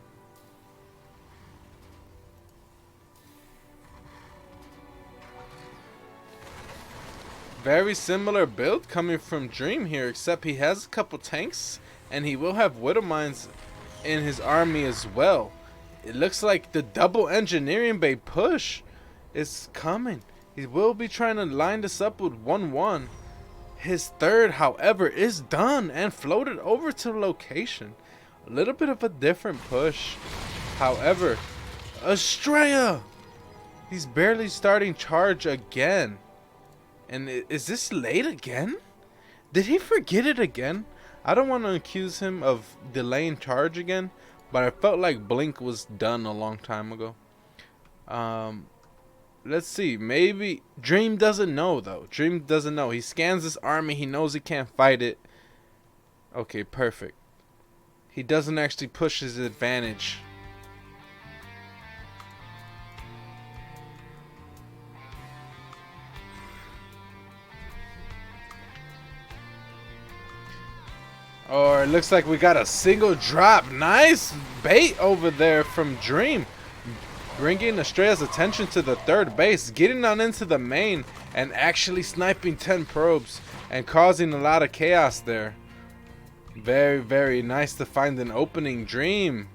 Very similar build coming from Dream here, except he has a couple tanks and he will have Widowmines in his army as well. It looks like the double engineering bay push is coming. He will be trying to line this up with 1-1. His third, however, is done and floated over to location. A little bit of a different push. However, Estrella! He's barely starting charge again. And is this late again? Did he forget it again? I don't want to accuse him of delaying charge again, but I felt like Blink was done a long time ago. Let's see. Maybe Dream doesn't know though. Dream doesn't know. He scans this army. He knows he can't fight it. Okay, perfect. He doesn't actually push his advantage. Or it looks like we got a single drop. Nice bait over there from Dream. Bringing Estrella's attention to the third base. Getting on into the main and actually sniping 10 probes. And causing a lot of chaos there. Very, very nice to find an opening. Dream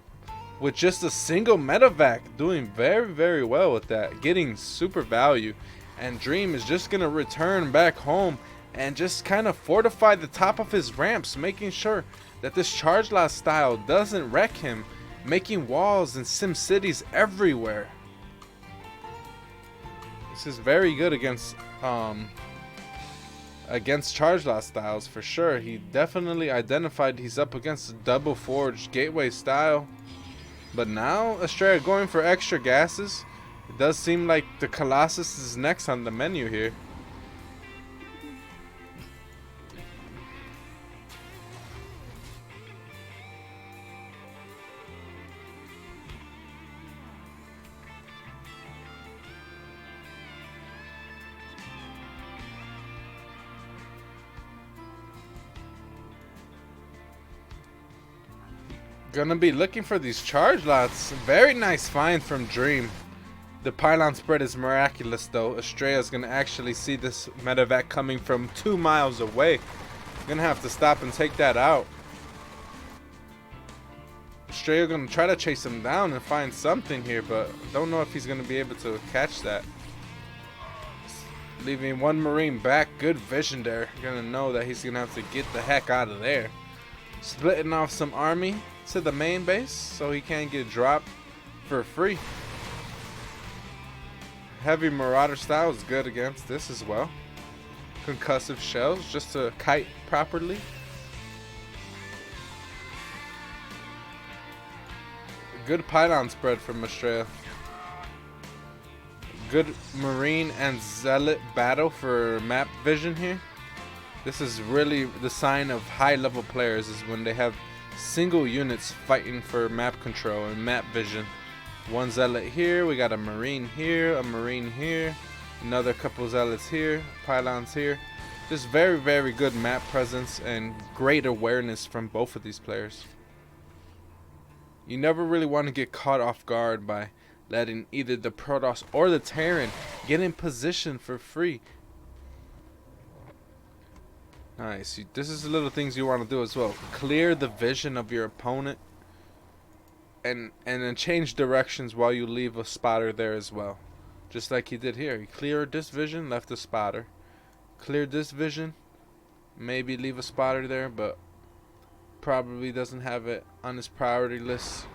with just a single medevac. Doing very, very well with that. Getting super value. And Dream is just going to return back home. And just kind of fortify the top of his ramps, making sure that this charge loss style doesn't wreck him, making walls and sim cities everywhere. This is very good against charge loss styles for sure. He definitely identified he's up against a double forged gateway style. But now Estrella going for extra gases. It does seem like the Colossus is next on the menu here. Gonna be looking for these charge lots. Very nice find from Dream. The pylon spread is miraculous though. Estrella's gonna actually see this medevac coming from 2 miles away. Gonna have to stop and take that out. Estrella gonna try to chase him down and find something here, but don't know if he's gonna be able to catch that. Leaving one Marine back. Good vision there. Gonna know that he's gonna have to get the heck out of there. Splitting off some army to the main base so he can't get dropped for free. Heavy Marauder style is good against this as well. Concussive shells just to kite properly. Good pylon spread from Estrella. Good Marine and Zealot battle for map vision here. This is really the sign of high level players, is when they have single units fighting for map control and map vision. One Zealot here, we got a Marine here, a Marine here, another couple Zealots here, pylons here. Just very, very good map presence and great awareness from both of these players. You never really want to get caught off guard by letting either the Protoss or the Terran get in position for free. Nice. This is the little things you want to do as well. Clear the vision of your opponent, and then change directions while you leave a spotter there as well. Just like he did here. He cleared this vision, left a spotter. Cleared this vision, maybe leave a spotter there, but probably doesn't have it on his priority list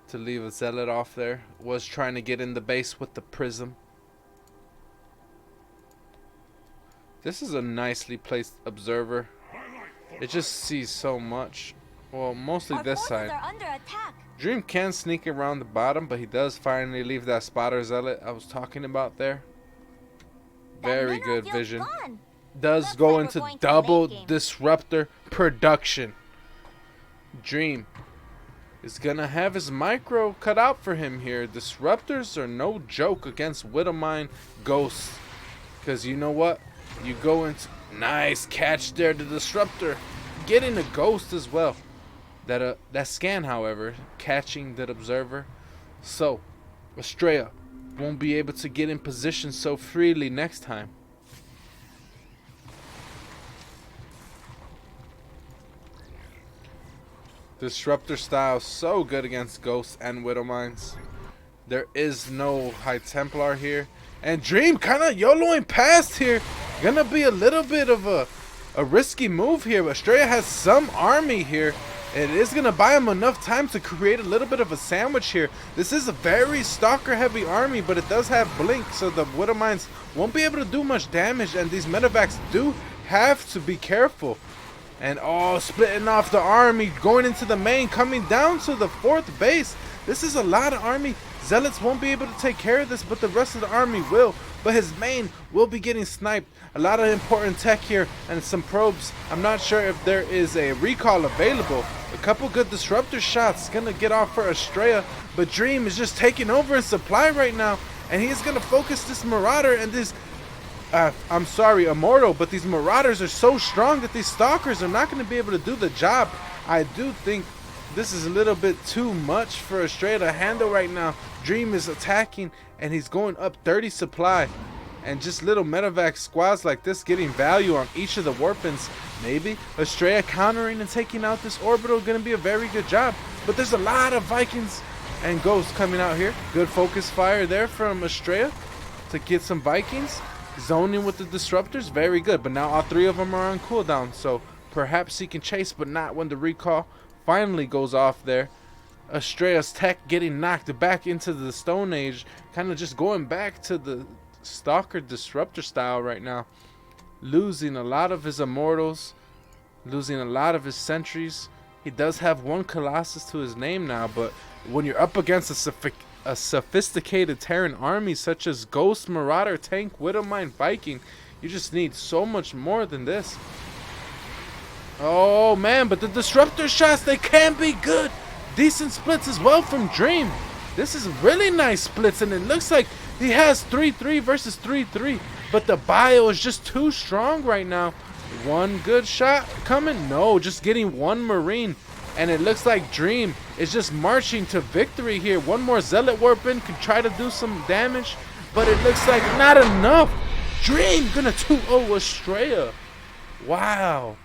to leave a zealot off there. Was trying to get in the base with the prism. This is a nicely placed observer. It just sees so much. Well, mostly this side. Dream can sneak around the bottom, but he does finally leave that spotter zealot I was talking about there. Very good vision. Does go into double disruptor production. Dream is gonna have his micro cut out for him here. Disruptors are no joke against Widowmine ghosts. Because you know what? You go into... Nice catch there, the disruptor. Getting a ghost as well. That scan, however, catching that observer. So, Estrella won't be able to get in position so freely next time. Disruptor style so good against ghosts and Widowmines. There is no High Templar here. And Dream kind of YOLOing past here. Gonna be a little bit of a risky move here. But Estrella has some army here. It is going to buy him enough time to create a little bit of a sandwich here. This is a very stalker heavy army, but it does have blink, so the Widowmines won't be able to do much damage, and these medevacs do have to be careful. And oh, splitting off the army, going into the main, coming down to the 4th base. This is a lot of army. Zealots won't be able to take care of this, but the rest of the army will. But his main will be getting sniped. A lot of important tech here and some probes. I'm not sure if there is a recall available. A couple good disruptor shots gonna get off for Estrella, but Dream is just taking over in supply right now, and he is gonna focus this Marauder and this I'm sorry, Immortal, but these Marauders are so strong that these Stalkers are not gonna be able to do the job. I do think this is a little bit too much for Estrella to handle right now. Dream is attacking and he's going up 30 supply, and just little medevac squads like this getting value on each of the weapons. Maybe Estrella countering and taking out this orbital gonna be a very good job, but there's a lot of Vikings and Ghosts coming out here. Good focus fire there from Estrella to get some Vikings zoning with the disruptors. Very good, but now all 3 of them are on cooldown, so perhaps he can chase, but not when the recall finally goes off there. Estrella's tech getting knocked back into the Stone Age, kind of just going back to the Stalker Disruptor style right now. Losing a lot of his Immortals, losing a lot of his Sentries. He does have 1 Colossus to his name now, but when you're up against a sophisticated Terran army such as Ghost, Marauder, Tank, Widowmine, Viking, you just need so much more than this. Oh man, but the disruptor shots, they can be good. Decent splits as well from Dream. This is really nice splits, and it looks like he has 3-3 versus 3-3, but the bio is just too strong right now. 1 good shot coming? No, just getting 1 Marine. And it looks like Dream is just marching to victory here. 1 more Zealot Warp in could try to do some damage, but it looks like not enough. Dream gonna 2-0 Estrella. Wow.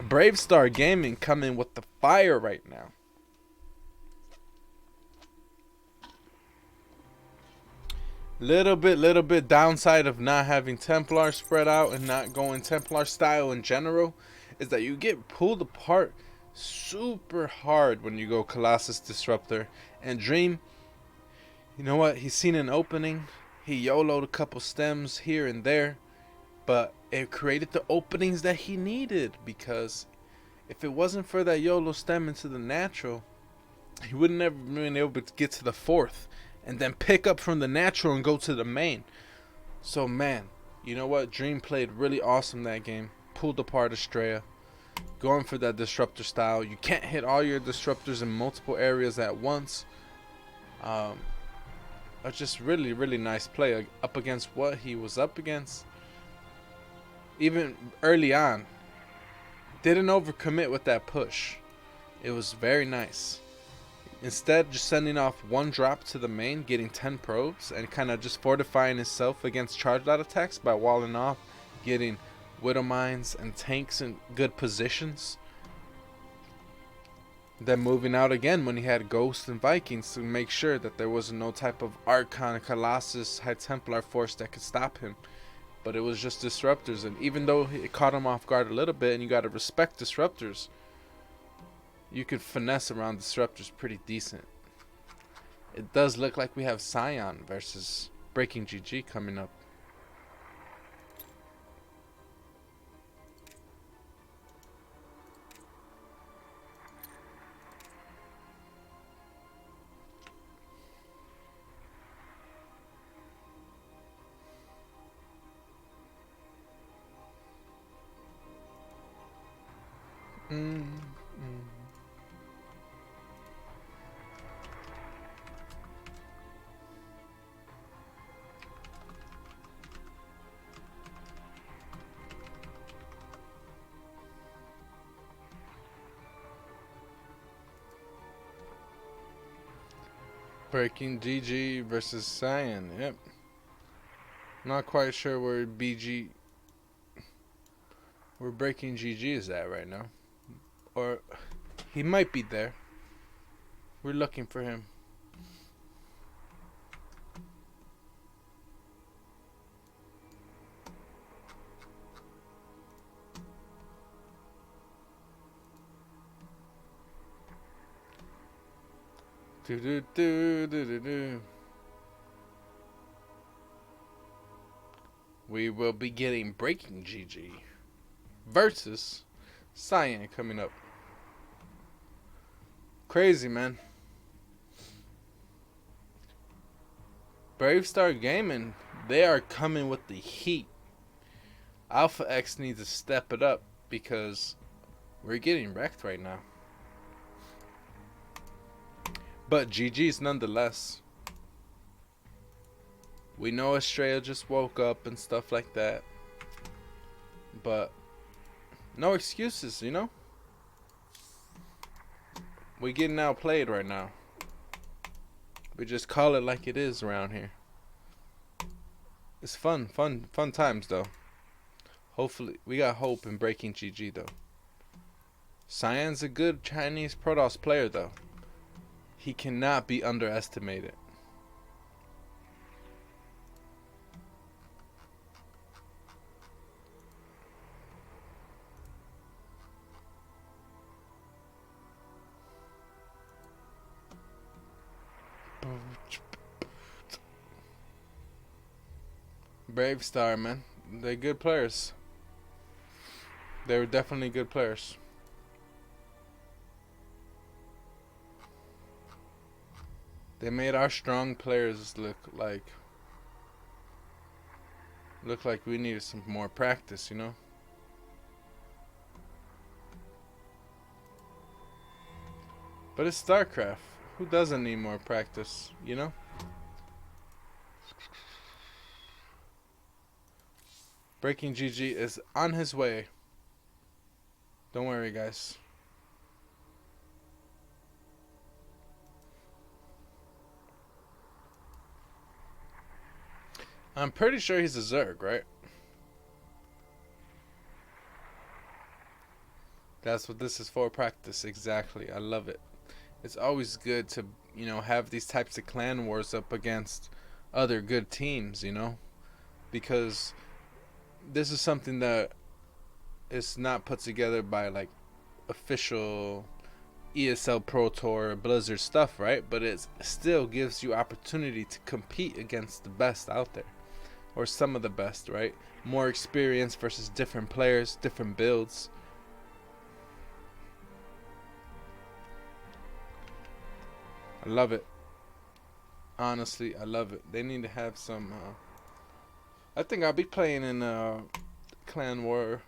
Brave Star Gaming coming with the fire right now. Little bit downside of not having Templar spread out and not going Templar style in general is that you get pulled apart super hard when you go Colossus Disruptor. And Dream, you know what, he's seen an opening, he YOLO'd a couple stems here and there, but it created the openings that he needed, because if it wasn't for that YOLO stem into the natural, he wouldn't have been able to get to the 4th and then pick up from the natural and go to the main. So man, you know what, Dream played really awesome that game. Pulled apart Estrella, going for that disruptor style. You can't hit all your disruptors in multiple areas at once. Just really nice play up against what he was up against. Even early on, didn't overcommit with that push. It was very nice. Instead, just sending off one drop to the main, getting 10 probes, and kind of just fortifying himself against charged out attacks by walling off, getting Widow Mines and tanks in good positions. Then moving out again when he had Ghosts and Vikings to make sure that there was no type of Archon, Colossus, High Templar force that could stop him. But it was just disruptors, and even though it caught him off guard a little bit, and you gotta respect disruptors, you could finesse around disruptors pretty decent. It does look like we have Scion versus Breaking GG coming up. Breaking GG versus Scion. Yep. Not quite sure where Breaking GG is at right now. Or he might be there. We're looking for him. Do do do do do do. We will be getting Breaking GG versus Cyan coming up. Crazy, man. Bravestar Gaming, they are coming with the heat. Alpha X needs to step it up because we're getting wrecked right now. But GG's nonetheless. We know Estrella just woke up and stuff like that. But no excuses, you know? We getting outplayed right now. We just call it like it is around here. It's fun times though. Hopefully, we got hope in Breaking GG though. Cyan's a good Chinese Protoss player though. He cannot be underestimated. Bravestar, man. They're good players. They were definitely good players. They made our strong players look like we needed some more practice, you know? But it's StarCraft. Who doesn't need more practice, you know? Breaking GG is on his way. Don't worry, guys. I'm pretty sure he's a Zerg, right? That's what this is for, practice. Exactly. I love it. It's always good to, you know, have these types of clan wars up against other good teams, you know? Because this is something that is not put together by, like, official ESL Pro Tour Blizzard stuff, right? But it still gives you opportunity to compete against the best out there. Or some of the best, right? More experience versus different players, different builds. I love it. Honestly, I love it. They need to have some... I think I'll be playing in a Clan War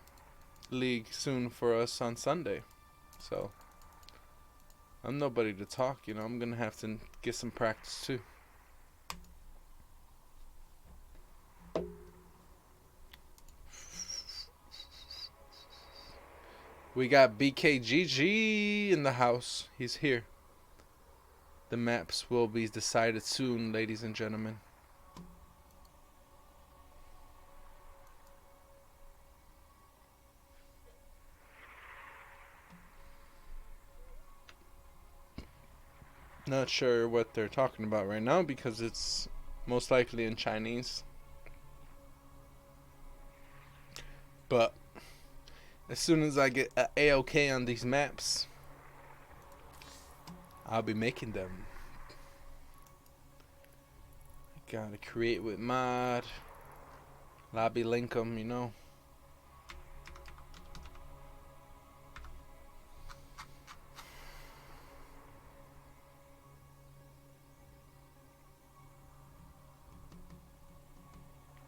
League soon for us on Sunday. So, I'm nobody to talk, you know. I'm going to have to get some practice too. We got BKGG in the house. He's here. The maps will be decided soon, ladies and gentlemen. Not sure what they're talking about right now because it's most likely in Chinese. But as soon as I get a A-OK on these maps, I'll be making them. Gotta create with mod, lobby link them, you know.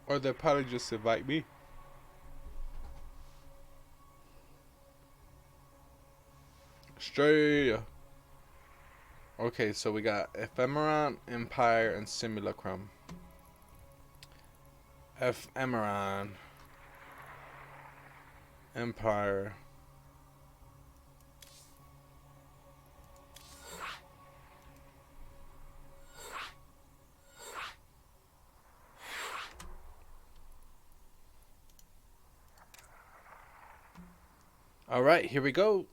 Or they'll probably just invite me. Australia. Okay, so we got Ephemeron, Empire, and Simulacrum. Ephemeron. Empire. Alright, here we go.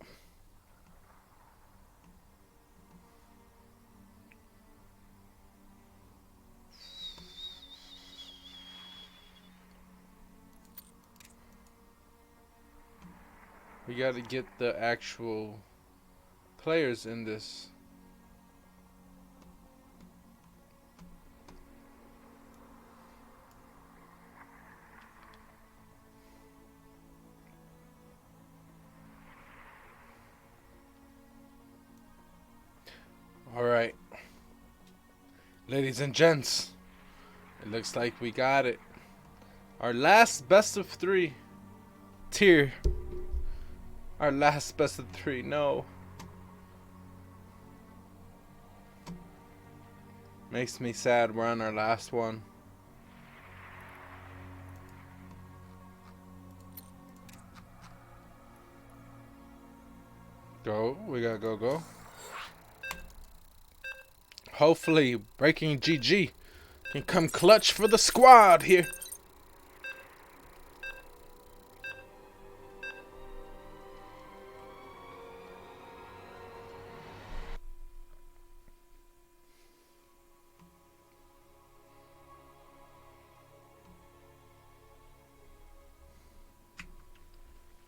We gotta get the actual players in this. Alright. Ladies and gents, it looks like we got it. Our last best of 3 tier. Our last best of 3, no. Makes me sad we're on our last one. Go, we gotta go. Hopefully, Breaking GG can come clutch for the squad here.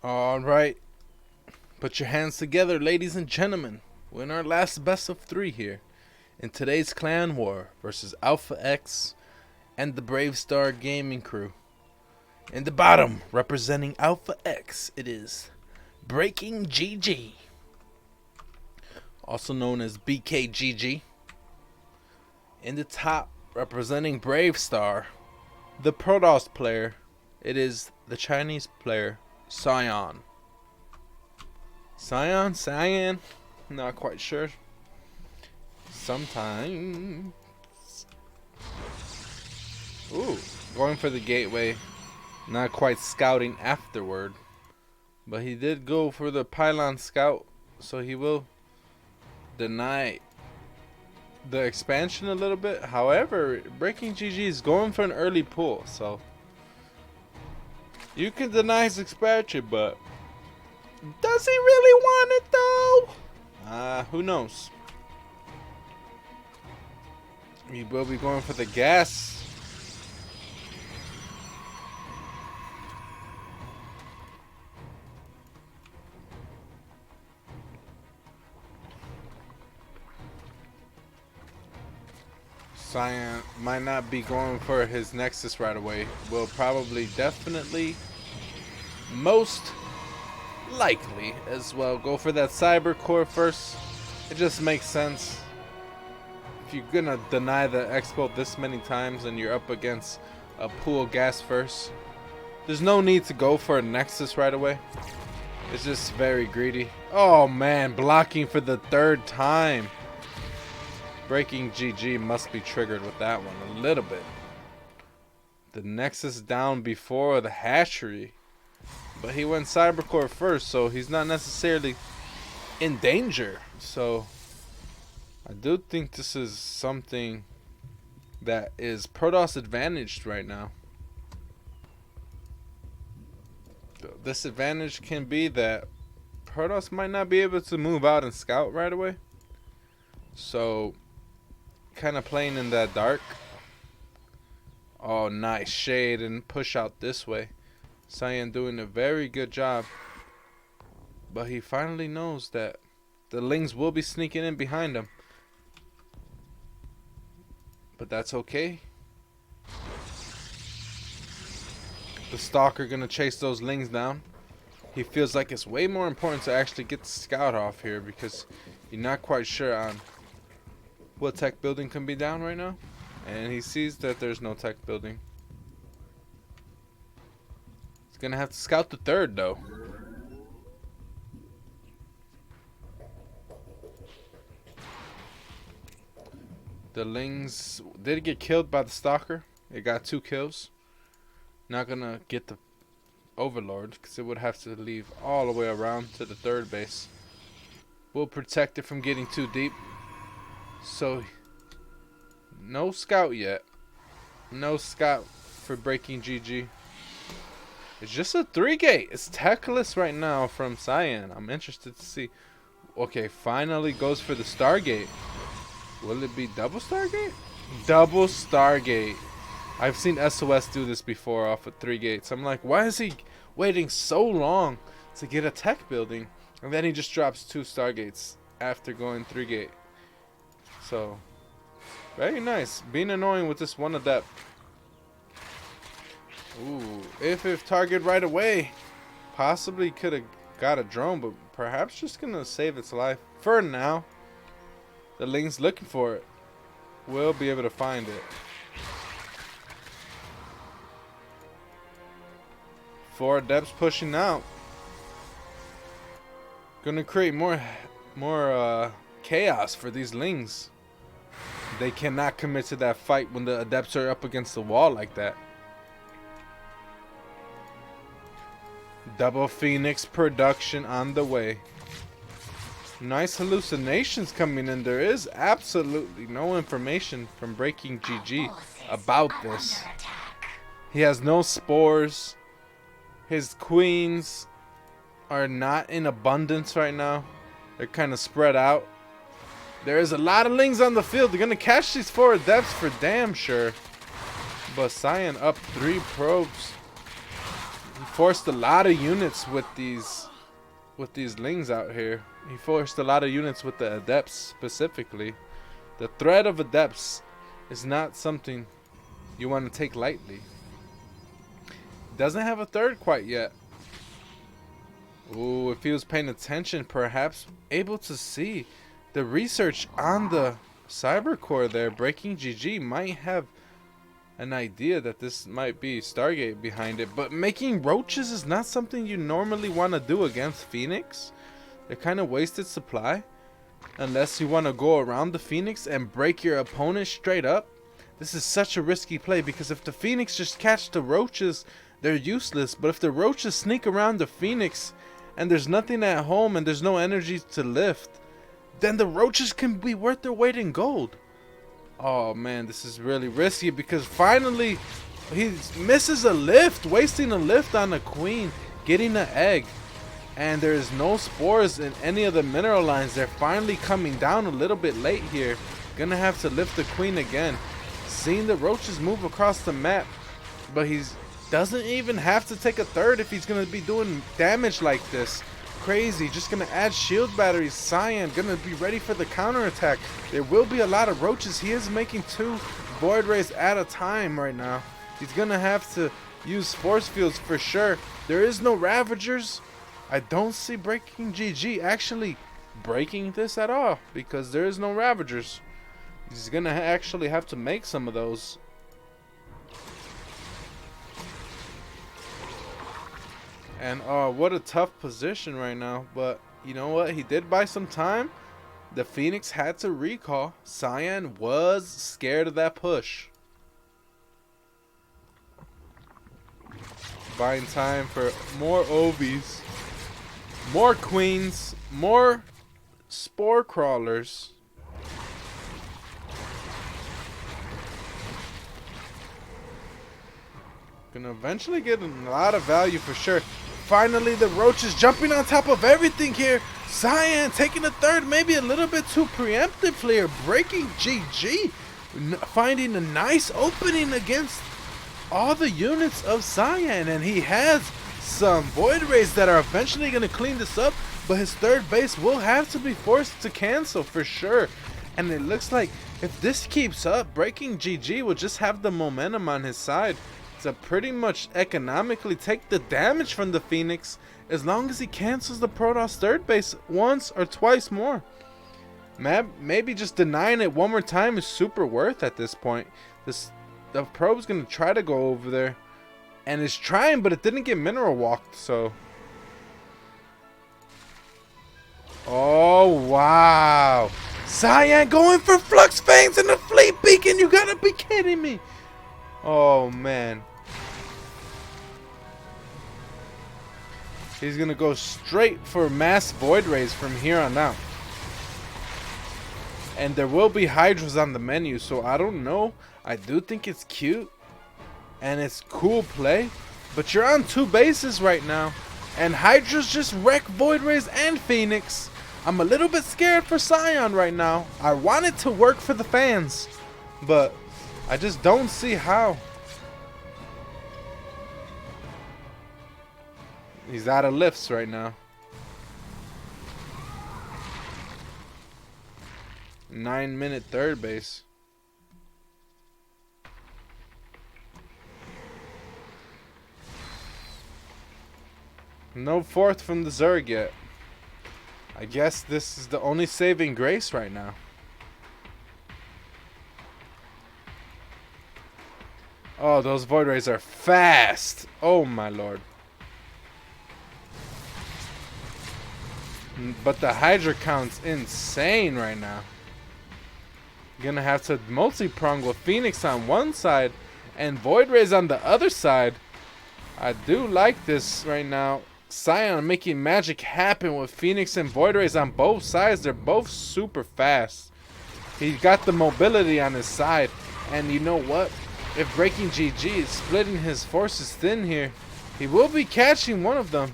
Alright. Put your hands together, ladies and gentlemen. We're in our last best of 3 here. In today's clan war versus Alpha X and the Brave Star Gaming crew. In the bottom, representing Alpha X, it is Breaking GG, also known as BKGG. In the top, representing Brave Star, the Protoss player, it is the Chinese player Cyan. Cyan, not quite sure. Sometimes. Ooh, going for the gateway. Not quite scouting afterward. But he did go for the pylon scout. So he will deny the expansion a little bit. However, Breaking GG is going for an early pull. So you can deny his expansion, but does he really want it though? Who knows? He will be going for the gas. Cyan might not be going for his Nexus right away. Will probably, definitely, most likely as well go for that Cyber Core first. It just makes sense. If you're gonna deny the Expo this many times and you're up against a pool gas first, there's no need to go for a Nexus right away. It's just very greedy. Oh man, blocking for the 3rd time. Breaking GG must be triggered with that one a little bit. The Nexus down before the hatchery, but he went Cybercore first, so he's not necessarily in danger. So I do think this is something that is Protoss advantaged right now. The disadvantage can be that Protoss might not be able to move out and scout right away. So, kind of playing in that dark. Oh, nice shade and push out this way. Cyan doing a very good job. But he finally knows that the Lings will be sneaking in behind him. But that's okay. The Stalker gonna chase those Lings down. He feels like it's way more important to actually get the scout off here because you're not quite sure on what tech building can be down right now. And he sees that there's no tech building. He's gonna have to scout the third though. The Lings did get killed by the Stalker. It got 2 kills. Not gonna get the Overlord because it would have to leave all the way around to the third base. We'll protect it from getting too deep. So, no scout yet. No scout for breaking GG. It's just a 3-gate. It's techless right now from Cyan. I'm interested to see. Okay, finally goes for the Stargate. Will it be double Stargate? Double Stargate. I've seen SOS do this before off of 3 gates. I'm like, why is he waiting so long to get a tech building? And then he just drops 2 Stargates after going 3 gate. So, very nice. Being annoying with this one adept. Ooh, if target right away. Possibly could have got a drone, but perhaps just gonna save its life for now. The Ling's looking for it. We'll be able to find it. 4 adepts pushing out. Gonna create more chaos for these Lings. They cannot commit to that fight when the adepts are up against the wall like that. Double Phoenix production on the way. Nice hallucinations coming in. There is absolutely no information from Breaking GG about this. He has no spores. His queens are not in abundance right now. They're kind of spread out. There is a lot of Lings on the field. They're going to catch these 4 adepts for damn sure. But Cyan up 3 probes. He forced a lot of units with these Lings out here. He forced a lot of units with the adepts specifically. The threat of adepts is not something you want to take lightly. Doesn't have a third quite yet. Ooh, if he was paying attention, perhaps able to see the research on the cyber core there. Breaking GG might have an idea that this might be Stargate behind it, but making roaches is not something you normally want to do against Phoenix. They're kind of wasted supply unless you want to go around the Phoenix and break your opponent straight up. This is such a risky play because if the Phoenix just catch the roaches, they're useless. But if the roaches sneak around the Phoenix and there's nothing at home and there's no energy to lift, then the roaches can be worth their weight in gold. Oh man, this is really risky because finally he misses a lift, wasting a lift on a queen, getting an egg. And there is no spores in any of the mineral lines. They're finally coming down a little bit late here. Gonna have to lift the queen again. Seeing the roaches move across the map, but he doesn't even have to take a third if he's gonna be doing damage like this. Crazy. Just gonna add shield batteries. Cyan gonna be ready for the counterattack. There will be a lot of roaches. He is making 2 void rays at a time right now. He's gonna have to use force fields for sure. There is no ravagers. I don't see Breaking GG actually breaking this at all because there is no ravagers. He's gonna actually have to make some of those. And oh, what a tough position right now. But you know what? He did buy some time. The Phoenix had to recall. Cyan was scared of that push. Buying time for more Ovies. More queens. More spore crawlers. Gonna eventually get a lot of value for sure. Finally, the Roach is jumping on top of everything here. Cyan taking the third, maybe a little bit too preemptively here. Breaking GG. Finding a nice opening against all the units of Cyan. And he has some Void Rays that are eventually going to clean this up. But his third base will have to be forced to cancel for sure. And it looks like if this keeps up, Breaking GG will just have the momentum on his side to pretty much economically take the damage from the Phoenix as long as he cancels the Protoss third base once or twice more. Maybe just denying it one more time is super worth at this point. The probe's gonna try to go over there and is trying, but it didn't get mineral walked, so. Oh wow. Cyan going for Flux Fangs and the Fleet Beacon, you gotta be kidding me. Oh man. He's gonna go straight for mass Void Rays from here on out. And there will be Hydras on the menu, so I don't know. I do think it's cute and it's cool play, but you're on two bases right now and Hydras just wreck Void Rays and Phoenix. I'm a little bit scared for Cyan right now. I want it to work for the fans, but I just don't see how. He's out of lifts right now. 9-minute third base. No fourth from the Zerg yet. I guess this is the only saving grace right now. Oh, those Void Rays are fast. Oh my lord. But the Hydra count's insane right now. You're gonna have to multi-prong with Phoenix on one side and Void Rays on the other side. I do like this right now. Cyan making magic happen with Phoenix and Void Rays on both sides. They're both super fast. He got the mobility on his side. And you know what? If Breaking GG is splitting his forces thin here, he will be catching one of them.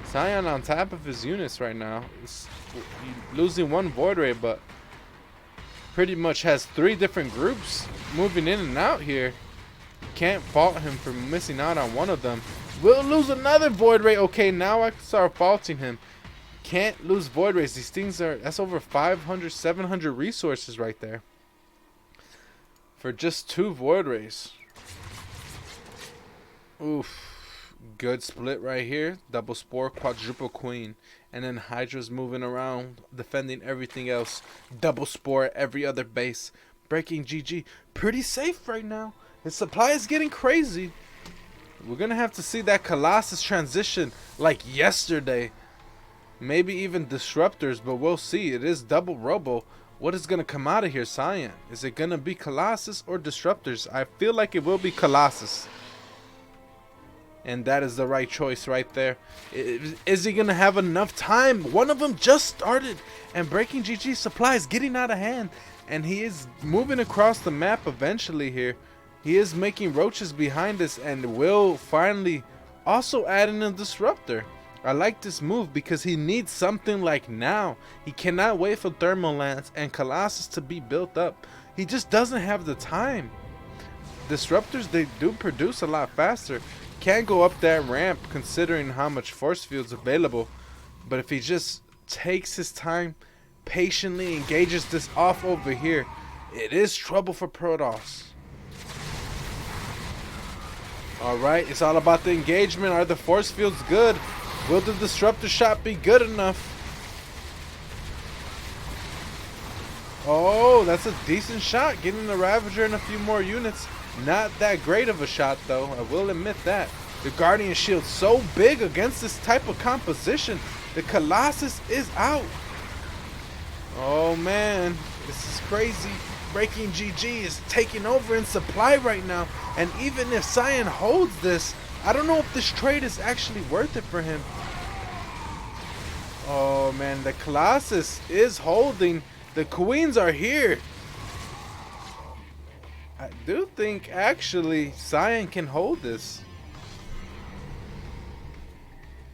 Cyan on top of his units right now. He's losing one Void Ray, but pretty much has 3 different groups moving in and out here. Can't fault him for missing out on one of them. Will lose another Void Ray. Okay, now I can start faulting him. Can't lose Void Rays. These things are, that's over 500, 700 resources right there. For just 2 Void Rays. Oof. Good split right here. Double Spore, quadruple Queen. And then Hydra's moving around, defending everything else. Double Spore every other base. Breaking GG. Pretty safe right now. His supply is getting crazy. We're going to have to see that Colossus transition like yesterday. Maybe even Disruptors, but we'll see. It is double Robo. What is going to come out of here, Cyan? Is it going to be Colossus or Disruptors? I feel like it will be Colossus. And that is the right choice right there. Is he going to have enough time? One of them just started. And Breaking GG supply is getting out of hand. And he is moving across the map eventually here. He is making roaches behind us and will finally also add in a Disruptor. I like this move because he needs something like now. He cannot wait for Thermal Lance and Colossus to be built up. He just doesn't have the time. Disruptors, they do produce a lot faster. Can't go up that ramp considering how much force field's available. But if he just takes his time, patiently engages this off over here, it is trouble for Protoss. Alright, it's all about the engagement. Are the force fields good? Will the Disruptor shot be good enough? Oh, that's a decent shot. Getting the Ravager and a few more units. Not that great of a shot though, I will admit that. The Guardian Shield's so big against this type of composition. The Colossus is out. Oh man, this is crazy. Breaking GG is taking over in supply right now. And even if Cyan holds this, I don't know if this trade is actually worth it for him. Oh man, the Colossus is holding. The Queens are here. I do think actually Cyan can hold this.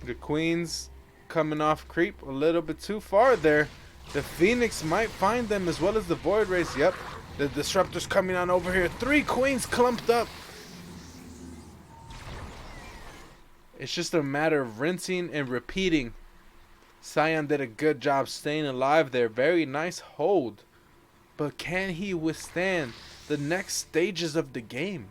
The Queen's coming off creep a little bit too far there. The Phoenix might find them as well as the Void Race. Yep. The Disruptor's coming on over here. 3 Queens clumped up. It's just a matter of rinsing and repeating. Cyan did a good job staying alive there. Very nice hold. But can he withstand the next stages of the game?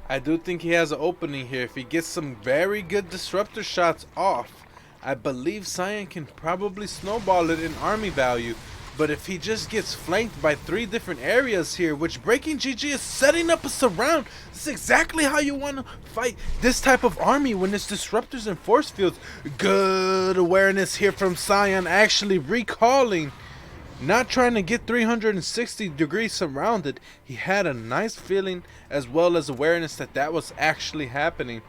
I do think he has an opening here. If he gets some very good disruptor shots off, I believe Cyan can probably snowball it in army value. But if he just gets flanked by 3 different areas here, which Breaking GG is setting up a surround, this is exactly how you want to fight this type of army when it's disruptors and force fields. Good awareness here from Cyan, actually recalling, not trying to get 360 degrees surrounded. He had a nice feeling as well as awareness that that was actually happening.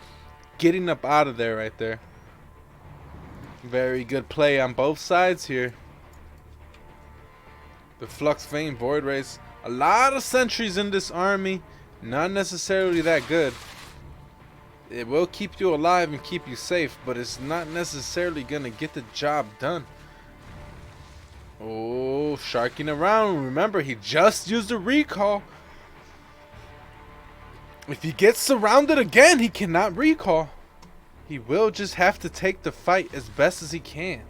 Getting up out of there right there. Very good play on both sides here. The Flux Vane Void Race. A lot of sentries in this army. Not necessarily that good. It will keep you alive and keep you safe, but it's not necessarily going to get the job done. Oh, sharking around. Remember, he just used a recall. If he gets surrounded again, he cannot recall. He will just have to take the fight as best as he can.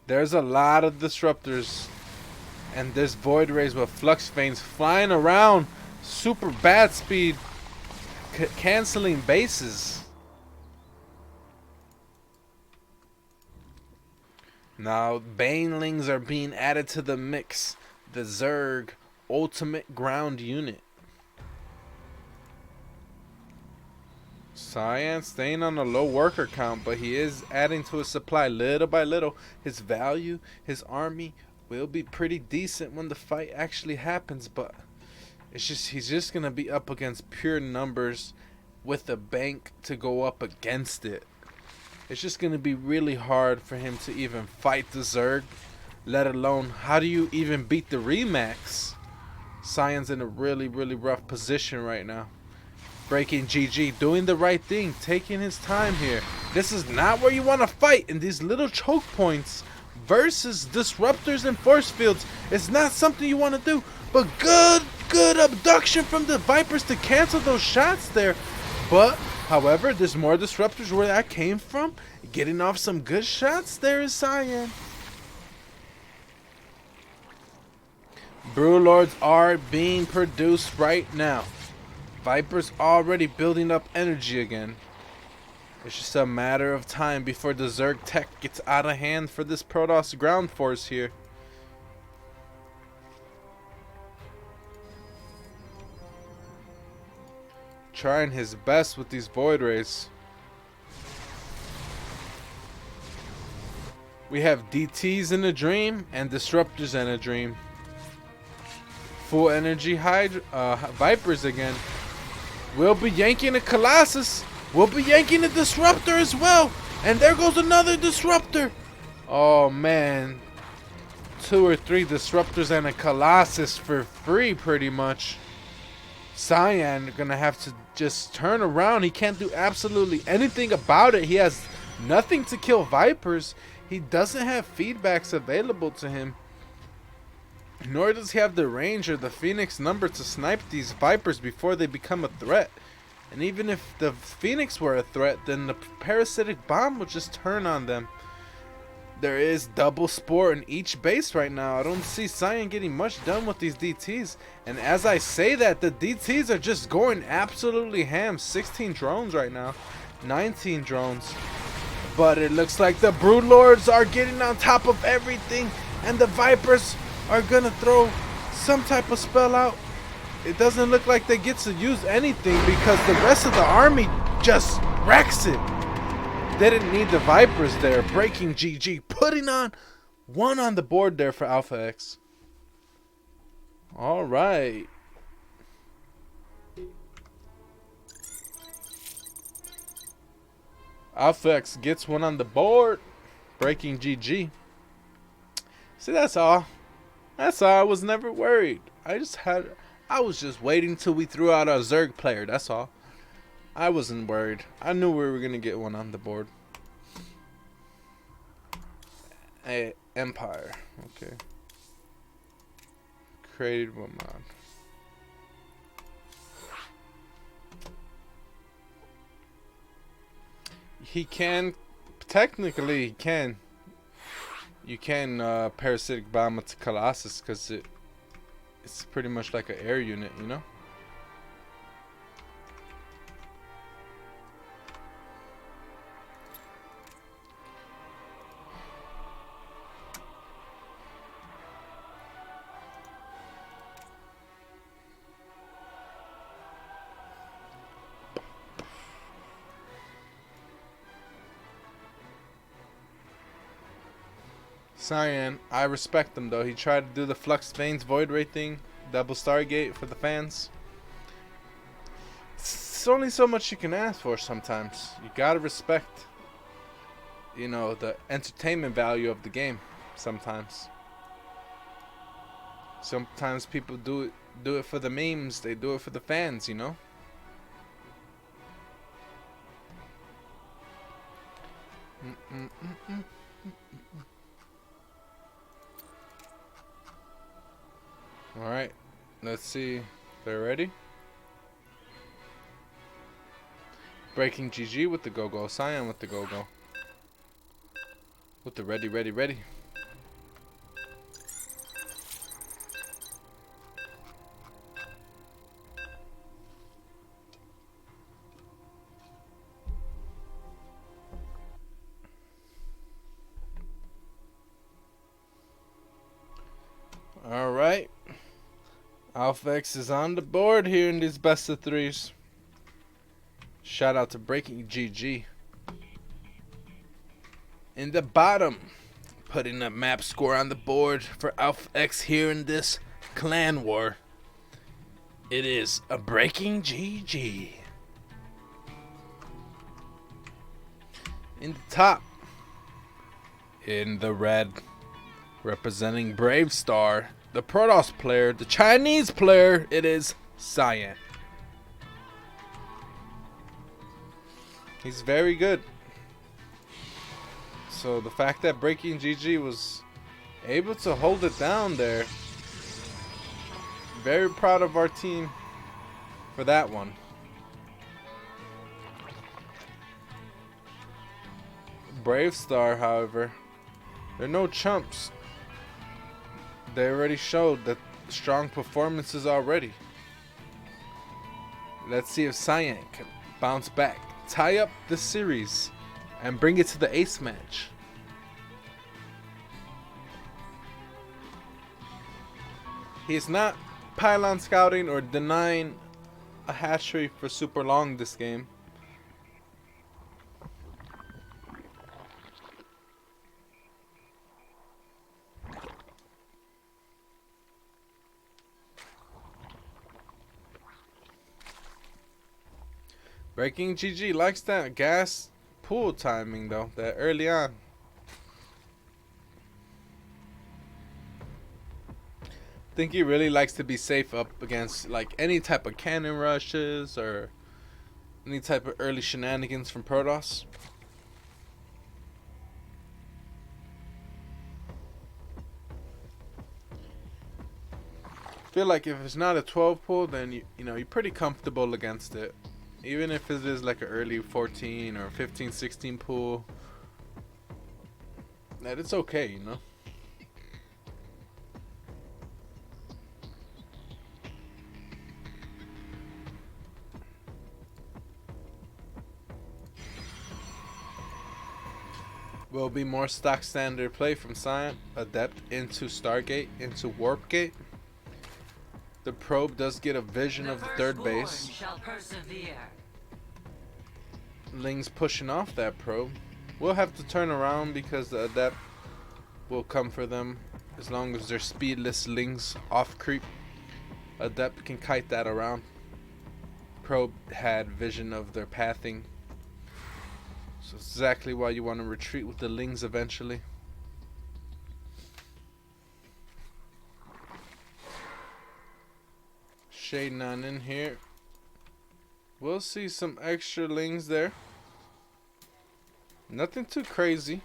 There's a lot of disruptors. And this Void Rays with Flux Veins flying around. Super bad speed. Canceling bases. Now Banelings are being added to the mix. The Zerg ultimate ground unit. Cyan staying on a low worker count, but he is adding to his supply little by little. His value, his army will be pretty decent when the fight actually happens, but he's just gonna be up against pure numbers with a bank to go up against it. It's just gonna be really hard for him to even fight the Zerg, let alone how do you even beat the Remax? Cyan's in a really rough position right now. Breaking GG doing the right thing, taking his time here. This is not where you want to fight in these little choke points versus disruptors and force fields. It's not something you want to do, but good abduction from the Vipers to cancel those shots there. But however, there's more disruptors where that came from. Getting off some good shots there is Cyan. Brew Lords are being produced right now. Viper's already building up energy again. It's just a matter of time before the Zerg tech gets out of hand for this Protoss ground force here. Trying his best with these Void Rays. We have DTs in a dream and Disruptors in a dream. Full energy Vipers again. We'll be yanking a Colossus. We'll be yanking a Disruptor as well. And there goes another Disruptor. Oh man. 2 or 3 Disruptors and a Colossus for free pretty much. Cyan gonna have to just turn around. He can't do absolutely anything about it. He has nothing to kill Vipers. He doesn't have feedbacks available to him. Nor does he have the range or the Phoenix number to snipe these Vipers before they become a threat. And even if the Phoenix were a threat, then the parasitic bomb would just turn on them. There is double spore in each base right now. I don't see Cyan getting much done with these DTs. And as I say that, the DTs are just going absolutely ham. 16 drones right now. 19 drones. But it looks like the Broodlords are getting on top of everything. And the Vipers are gonna throw some type of spell out. It doesn't look like they get to use anything because the rest of the army just wrecks it. They didn't need the Vipers there. Breaking GG, putting on one on the board there for Alpha X. All right. Alphex gets one on the board. Breaking GG. See, that's all. That's all. I was never worried. I was just waiting till we threw out our Zerg player. That's all. I wasn't worried. I knew we were gonna get one on the board. Hey, Empire. Okay. Created one mod. He can, technically, he can. You can parasitic bomb it to Colossus because it's pretty much like an air unit, you know. Cyan, I respect him though. He tried to do the Flux Veins Void Ray thing, double Stargate for the fans. It's only so much you can ask for sometimes. You gotta respect, you know, the entertainment value of the game. Sometimes people do it for the memes. They do it for the fans, you know. Alright, let's see if they're ready. Breaking GG with the go-go. Cyan with the go-go. With the ready. Alright. Alphex is on the board here in these best of threes. Shout out to Breaking GG. In the bottom, putting a map score on the board for Alphex here in this clan war. It is a Breaking GG. In the top, in the red, representing Brave Star, the Protoss player, the Chinese player, it is Cyan. He's very good. So the fact that Breaking GG was able to hold it down there, very proud of our team for that one. Brave Star, however, they're no chumps. They already showed that strong performances already. Let's see if Cyan can bounce back, tie up the series, and bring it to the ace match. He's not pylon scouting or denying a hatchery for super long this game. Breaking GG likes that gas pool timing though, that early on. I think he really likes to be safe up against like any type of cannon rushes or any type of early shenanigans from Protoss. I feel like if it's not a 12 pool, then you know you're pretty comfortable against it. Even if it is like an early 14 or 15, 16 pool, that it's okay, you know. Will be more stock standard play from Cyan. Adept into Stargate, into Warp Gate. The probe does get a vision of the third base. Ling's pushing off that probe. We'll have to turn around because the Adept will come for them as long as they're speedless Lings off creep. Adept can kite that around. Probe had vision of their pathing. So exactly why you want to retreat with the Lings eventually. Shade on in here. We'll see some extra Lings there. Nothing too crazy.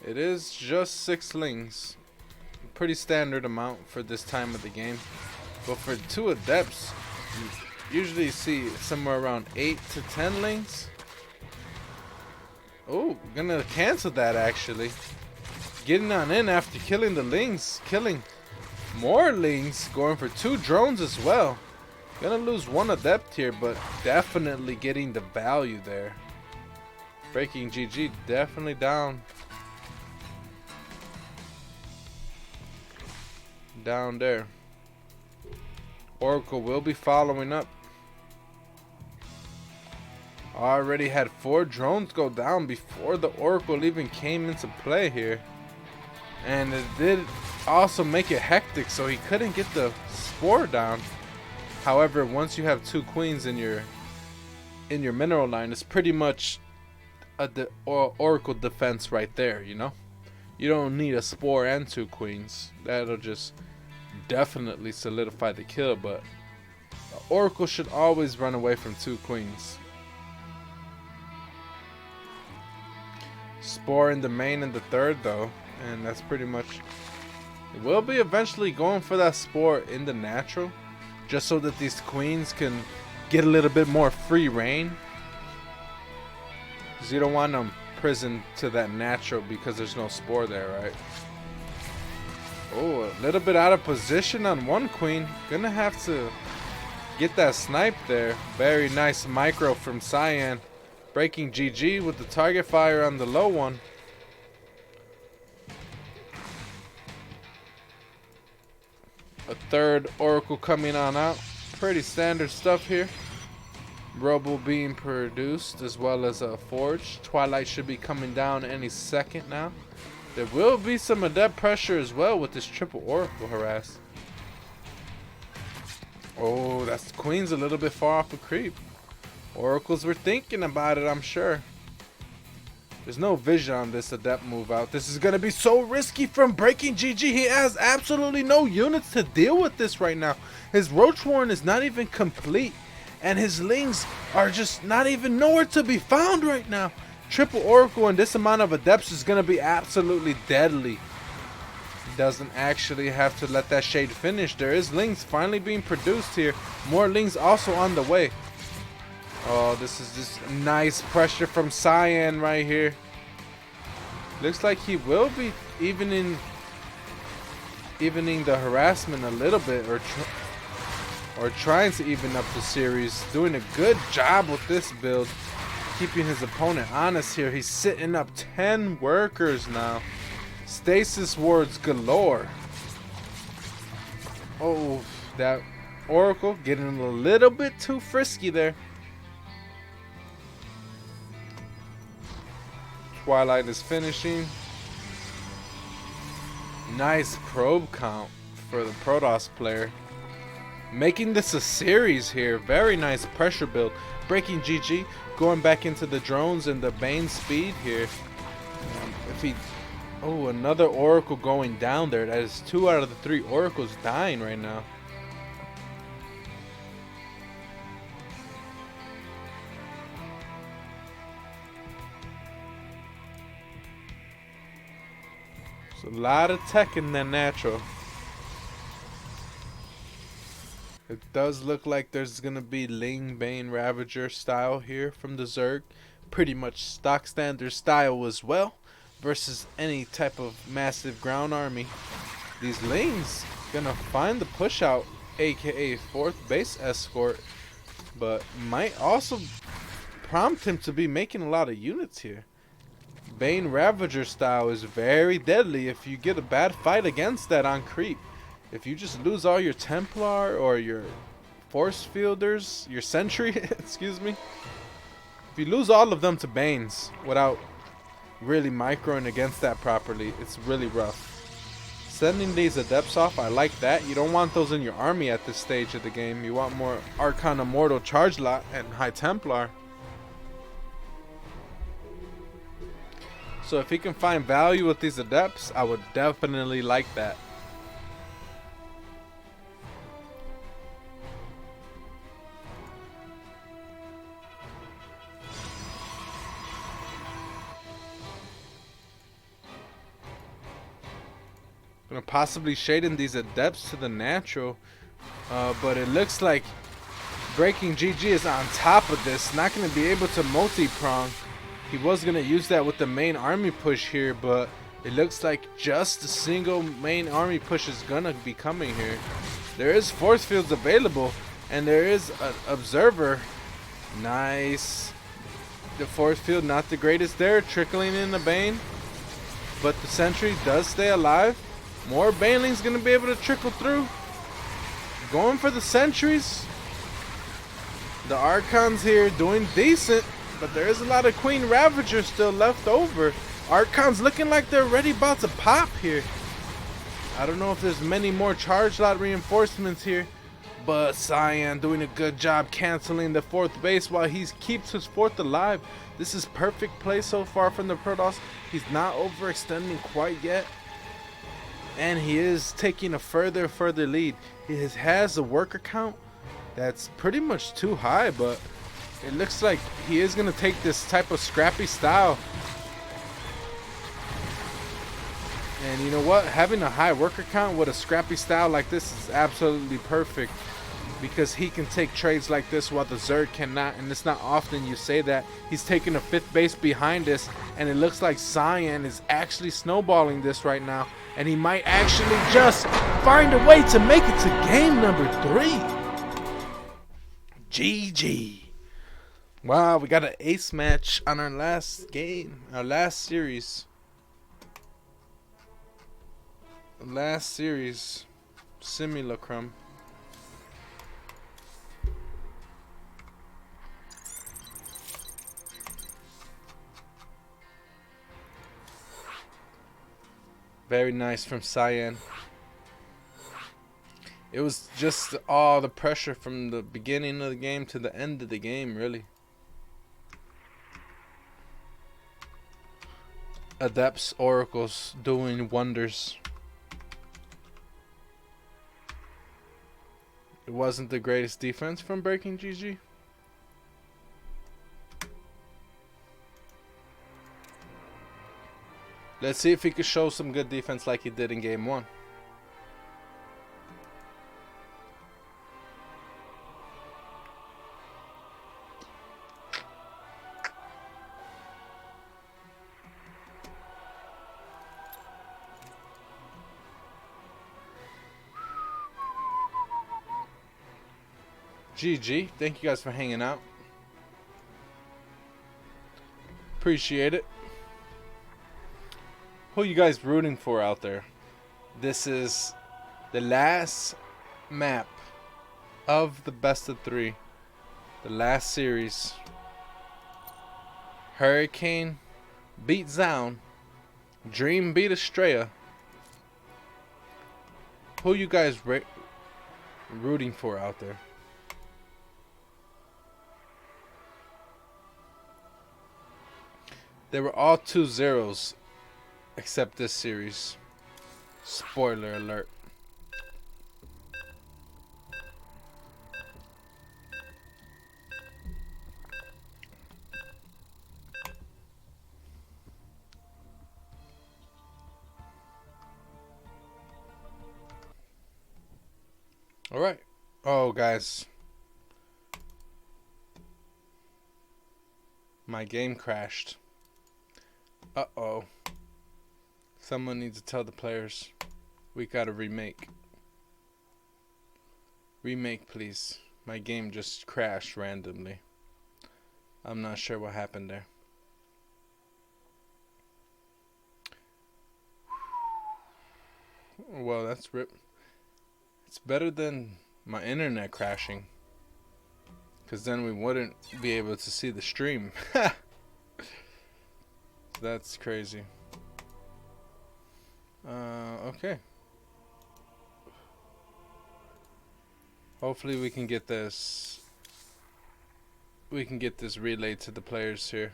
It is just 6 Lings. Pretty standard amount for this time of the game. But for 2 Adepts, you usually see somewhere around 8 to 10 Lings. Oh, gonna cancel that actually. Getting on in after killing the Lings. Killing more Lings. Going for 2 drones as well. Gonna lose 1 Adept here, but definitely getting the value there. Breaking GG definitely down. Down there. Oracle will be following up. Already had 4 drones go down before the Oracle even came into play here. And it did also make it hectic, so he couldn't get the spore down. However, once you have 2 queens in your mineral line, it's pretty much a Oracle defense right there, you know? You don't need a spore and 2 queens. That'll just definitely solidify the kill, but Oracle should always run away from 2 queens. Spore in the main and the third though, and that's pretty much it. Will be eventually going for that spore in the natural, just so that these queens can get a little bit more free reign, because you don't want them prisoned to that natural because there's no spore there, right? Oh, a little bit out of position on 1 queen. Gonna have to get that snipe there. Very nice micro from Cyan. Breaking GG with the target fire on the low one. A third Oracle coming on out. Pretty standard stuff here. Robo being produced as well as a Forge. Twilight should be coming down any second now. There will be some Adept pressure as well with this triple Oracle harass. Oh, that's Queen's a little bit far off a creep. Oracles were thinking about it, I'm sure. There's no vision on this Adept move out. This is going to be so risky from Breaking GG. He has absolutely no units to deal with this right now. His Roach Warren is not even complete. And his Lings are just not even nowhere to be found right now. Triple Oracle and this amount of Adepts is going to be absolutely deadly. He doesn't actually have to let that shade finish. There is Lings finally being produced here. More Lings also on the way. Oh, this is just nice pressure from Cyan right here. Looks like he will be evening the harassment a little bit, or trying to even up the series. Doing a good job with this build, keeping his opponent honest here. He's sitting up 10 workers now. Stasis wards galore. Oh, that Oracle getting a little bit too frisky there. Twilight is finishing. Nice probe count for the Protoss player. Making this a series here. Very nice pressure build. Breaking GG. Going back into the drones and the Bane speed here. If he... Oh, another Oracle going down there. That is 2 out of the 3 Oracles dying right now. So a lot of tech in that natural. It does look like there's going to be Ling Bane Ravager style here from the Zerg. Pretty much stock standard style as well. Versus any type of massive ground army. These Lings going to find the push out, aka 4th base escort. But might also prompt him to be making a lot of units here. Bane Ravager style is very deadly if you get a bad fight against that on creep. If you just lose all your Templar or your Force Fielders, your Sentry, excuse me. If you lose all of them to Banes without really microing against that properly, it's really rough. Sending these adepts off, I like that. You don't want those in your army at this stage of the game. You want more Archon Immortal Charge Lot and High Templar. So if he can find value with these adepts, I would definitely like that. Gonna possibly shade in these adepts to the natural, but it looks like Breaking GG is on top of this. Not gonna be able to multi-prong. He was gonna use that with the main army push here, but it looks like just a single main army push is gonna be coming here. There is force fields available, and there is an observer. Nice. The force field not the greatest there, trickling in the Bane, but the sentry does stay alive. More Baneling's gonna be able to trickle through. Going for the sentries. The Archons here doing decent, but there is a lot of Queen Ravagers still left over. Archons looking like they're already about to pop here. I don't know if there's many more charge lot reinforcements here, but Cyan doing a good job canceling the 4th base while he keeps his 4th alive. This is perfect play so far from the Protoss. He's not overextending quite yet, and he is taking a further lead. He has a worker count that's pretty much too high, but it looks like he is going to take this type of scrappy style. And you know what? Having a high worker count with a scrappy style like this is absolutely perfect, because he can take trades like this while the Zerg cannot, and it's not often you say that. He's taking a 5th base behind us, and it looks like Cyan is actually snowballing this right now, and he might actually just find a way to make it to game number 3. GG. Wow, we got an ace match on our last game, our last series. Last series, Simulacrum. Very nice from Cyan. It was just all the pressure from the beginning of the game to the end of the game, really. Adepts, Oracles doing wonders. It wasn't the greatest defense from Breaking GG. Let's see if he could show some good defense like he did in game 1. GG. Thank you guys for hanging out. Appreciate it. Who you guys rooting for out there? This is the last map of the best of 3. The last series. Hurricane beat Zaun. Dream beat Estrella. Who you guys rooting for out there? They were all 2-0s except this series. Spoiler alert. All right. Oh, guys. My game crashed. Uh-oh. Someone needs to tell the players we got a remake. Remake, please. My game just crashed randomly. I'm not sure what happened there. Well, that's rip. It's better than my internet crashing, because then we wouldn't be able to see the stream. That's crazy. Okay. Hopefully we can get this. We can get this relayed to the players here.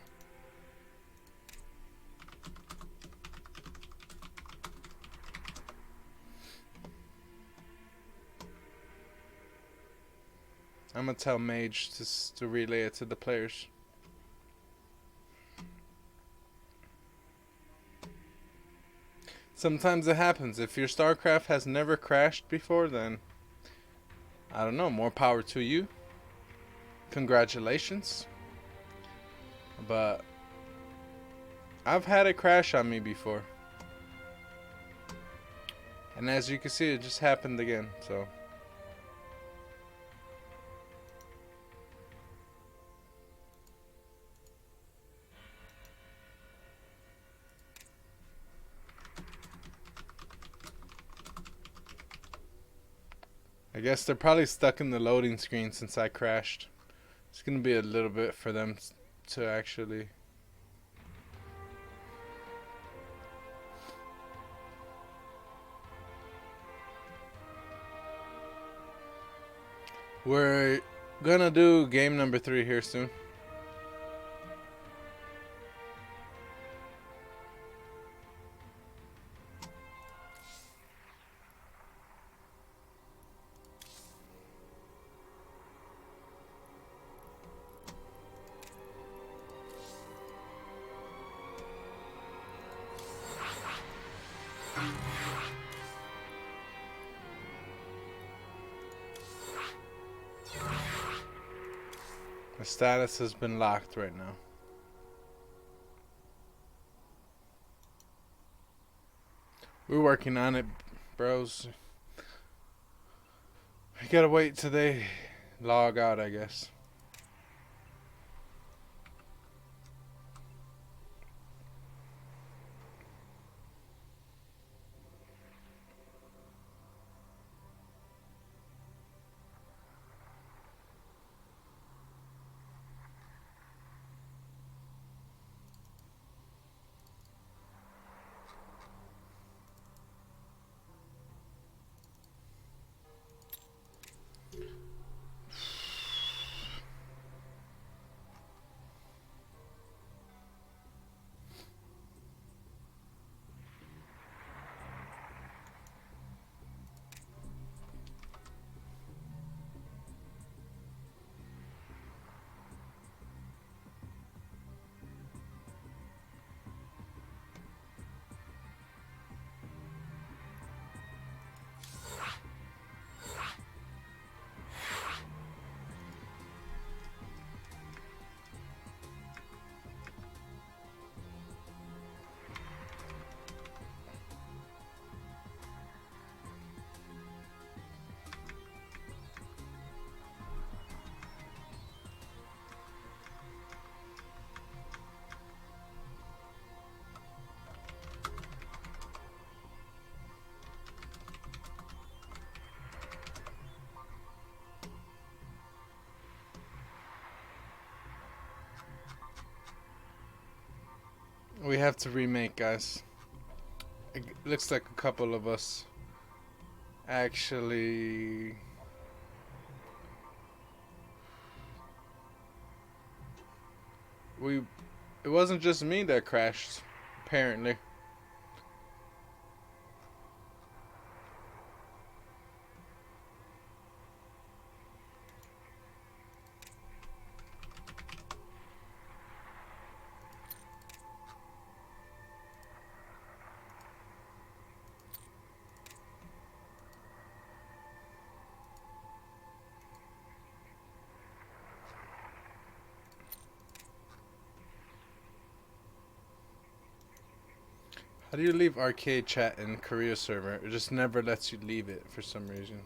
I'm gonna tell Mage to relay it to the players. Sometimes it happens. If your StarCraft has never crashed before, then I don't know. More power to you. Congratulations. But I've had it crash on me before. And as you can see, it just happened again. So I guess they're probably stuck in the loading screen since I crashed. It's gonna be a little bit for them to actually. We're gonna do game number 3 here soon. The status has been locked right now. We're working on it, bros. We gotta wait till they log out, I guess. We have to remake, guys. It looks like a couple of us actually. It wasn't just me that crashed, apparently. How do you leave arcade chat in Korea server? It just never lets you leave it for some reason.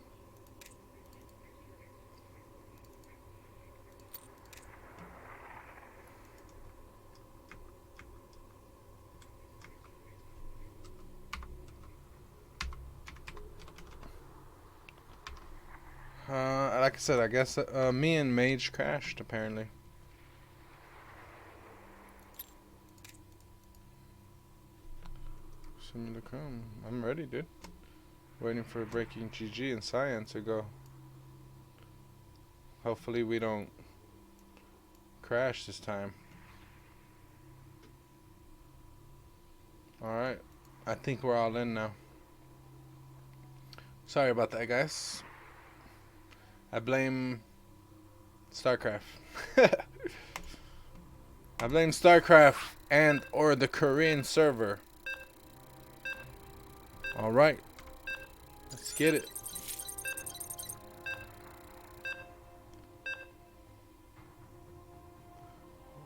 Like I said, I guess me and Mage crashed apparently. Send me the come. I'm ready, dude. Waiting for breaking GG and Cyan to go. Hopefully we don't crash this time. Alright. I think we're all in now. Sorry about that, guys. I blame StarCraft. I blame StarCraft and or the Korean server. Alright. Let's get it.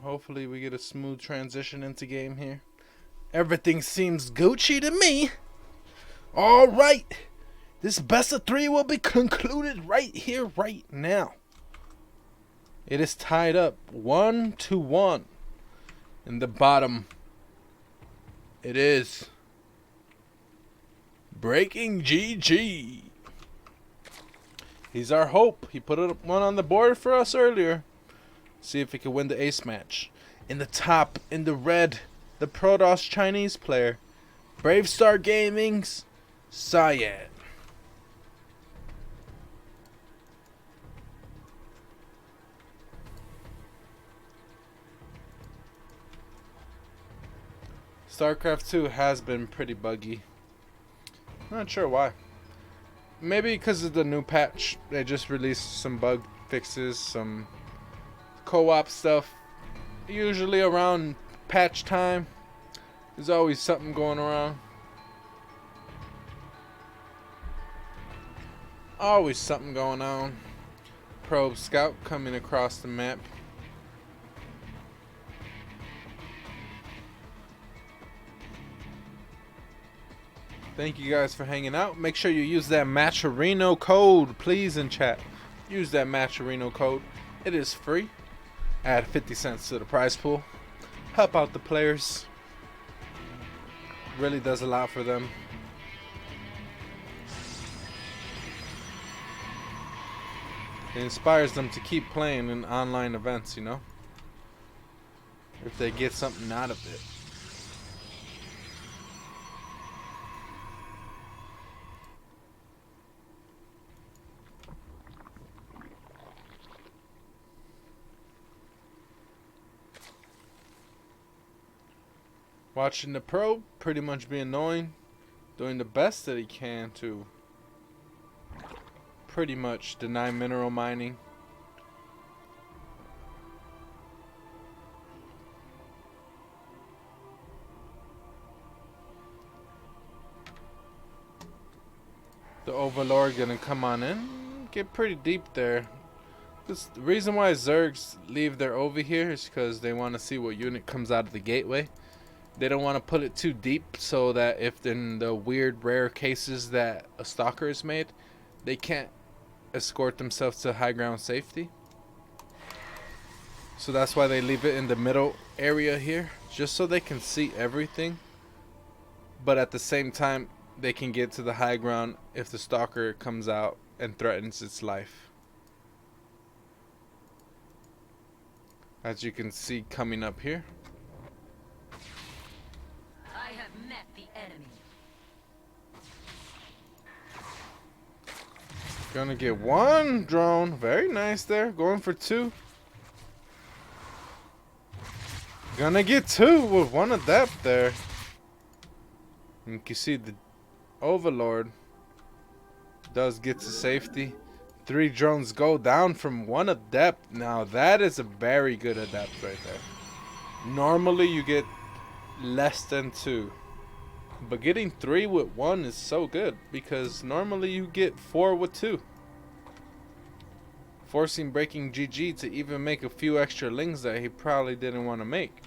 Hopefully we get a smooth transition into game here. Everything seems Gucci to me. Alright. This best of 3 will be concluded right here, right now. It is tied up 1-1. In the bottom, it is Breaking GG. He's our hope. He put one on the board for us earlier. See if he can win the ace match. In the top, in the red, the Protoss Chinese player, Bravestar Gaming's Syed. StarCraft 2 has been pretty buggy. Not sure why. Maybe because of the new patch. They just released some bug fixes, some co-op stuff. Usually around patch time, there's always something going around. Always something going on. Probe Scout coming across the map. Thank you guys for hanging out. Make sure you use that Matcherino code, please, in chat. Use that Matcherino code. It is free. Add 50 cents to the prize pool. Help out the players. Really does a lot for them. It inspires them to keep playing in online events, you know? If they get something out of it. Watching the pro pretty much be annoying, doing the best that he can to pretty much deny mineral mining. The Overlord gonna come on in, get pretty deep there. The reason why Zergs leave their over here is because they want to see what unit comes out of the gateway. They don't want to put it too deep so that if in the weird rare cases that a stalker is made, they can't escort themselves to high ground safety. So that's why they leave it in the middle area here, just so they can see everything, but at the same time they can get to the high ground if the stalker comes out and threatens its life. As you can see coming up here. Gonna get one drone. Very nice there. Going for 2. Gonna get 2 with 1 adept there. And you can see the Overlord does get to safety. 3 drones go down from 1 adept. Now that is a very good adept right there. Normally you get less than 2. But getting 3 with 1 is so good, because normally you get 4 with 2. Forcing Breaking GG to even make a few extra lings that he probably didn't want to make.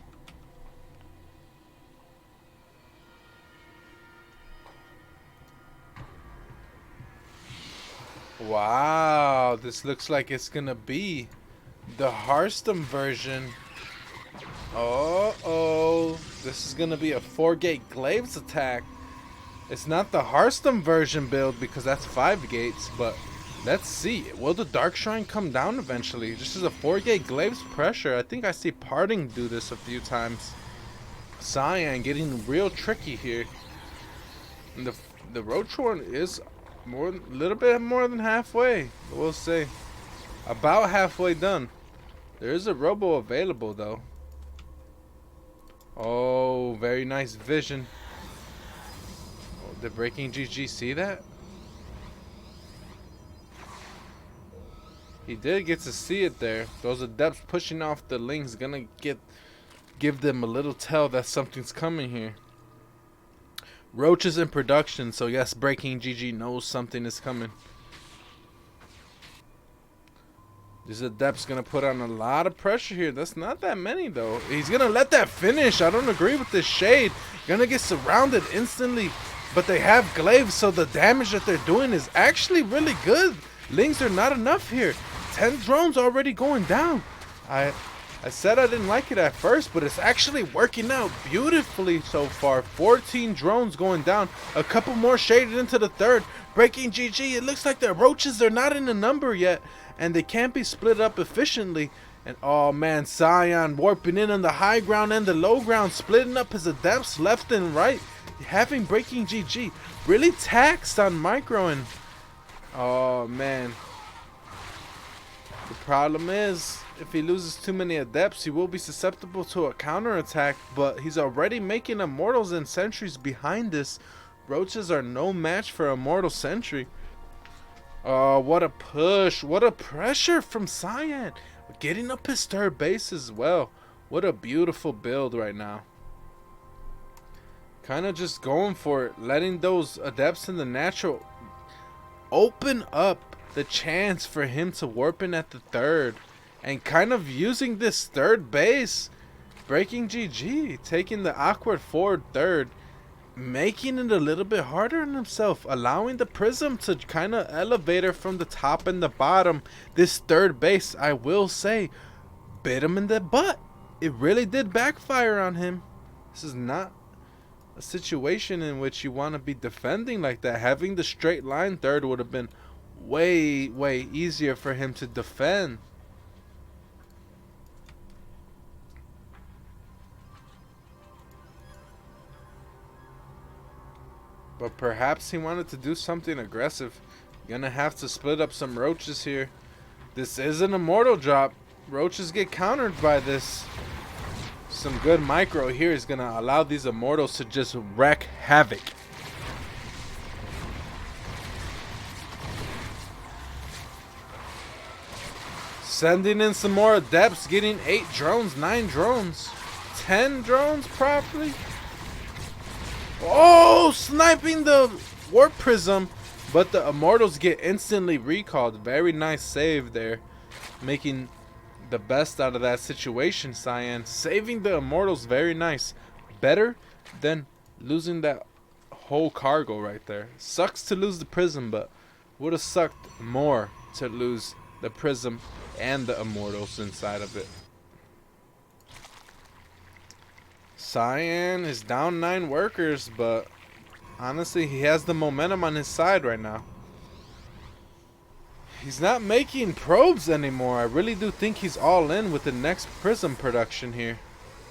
Wow, this looks like it's gonna be the Hearthstone version. Oh, this is gonna be a 4-gate Glaives attack. It's not the Hearthstone version build because that's 5 gates, but let's see. Will the Dark Shrine come down eventually? This is a 4-gate Glaives pressure. I think I see Parting do this a few times. Cyan getting real tricky here. And the Roach one is a little bit more than halfway. We'll see. About halfway done. There is a robo available though. Oh, very nice vision. Oh, did Breaking GG see that? He did get to see it there. Those adepts pushing off the Lings gonna give them a little tell that something's coming here. Roach is in production, so yes, Breaking GG knows something is coming. These adepts gonna put on a lot of pressure here. That's not that many though. He's gonna let that finish. I don't agree with this shade. Gonna get surrounded instantly, but they have glaives, so the damage that they're doing is actually really good. Lings are not enough here. 10 drones already going down. I said I didn't like it at first, but it's actually working out beautifully so far. 14 drones going down. A couple more shaded into the third. Breaking GG. It looks like the roaches are not in the number yet, and they can't be split up efficiently. And oh man, Cyan warping in on the high ground and the low ground, splitting up his adepts left and right. Having Breaking GG really taxed on Micro, and oh man. The problem is, if he loses too many adepts, he will be susceptible to a counterattack, but he's already making immortals and sentries behind this. Roaches are no match for immortal sentry. Oh, what a push. What a pressure from Cyan. Getting up his third base as well. What a beautiful build right now. Kind of just going for it. Letting those adepts in the natural open up the chance for him to warp in at the third. And kind of using this third base. Breaking GG. Taking the awkward forward third. Making it a little bit harder on himself. Allowing the Prism to kind of elevate her from the top and the bottom. This third base, I will say, bit him in the butt. It really did backfire on him. This is not a situation in which you want to be defending like that. Having the straight line third would have been way easier for him to defend. But perhaps he wanted to do something aggressive. Gonna have to split up some roaches here. This is an immortal drop. Roaches get countered by this. Some good micro here is gonna allow these immortals to just wreak havoc. Sending in some more adepts, getting 8 drones, 9 drones, 10 drones probably. Oh, sniping the warp prism, but the immortals get instantly recalled. Very nice save there, making the best out of that situation. Cyan saving the immortals, very nice. Better than losing that whole cargo right there. Sucks to lose the prism, but would have sucked more to lose the prism and the immortals inside of it. Cyan is down 9 workers, but honestly, he has the momentum on his side right now. He's not making probes anymore. I really do think he's all in with the next prism production here.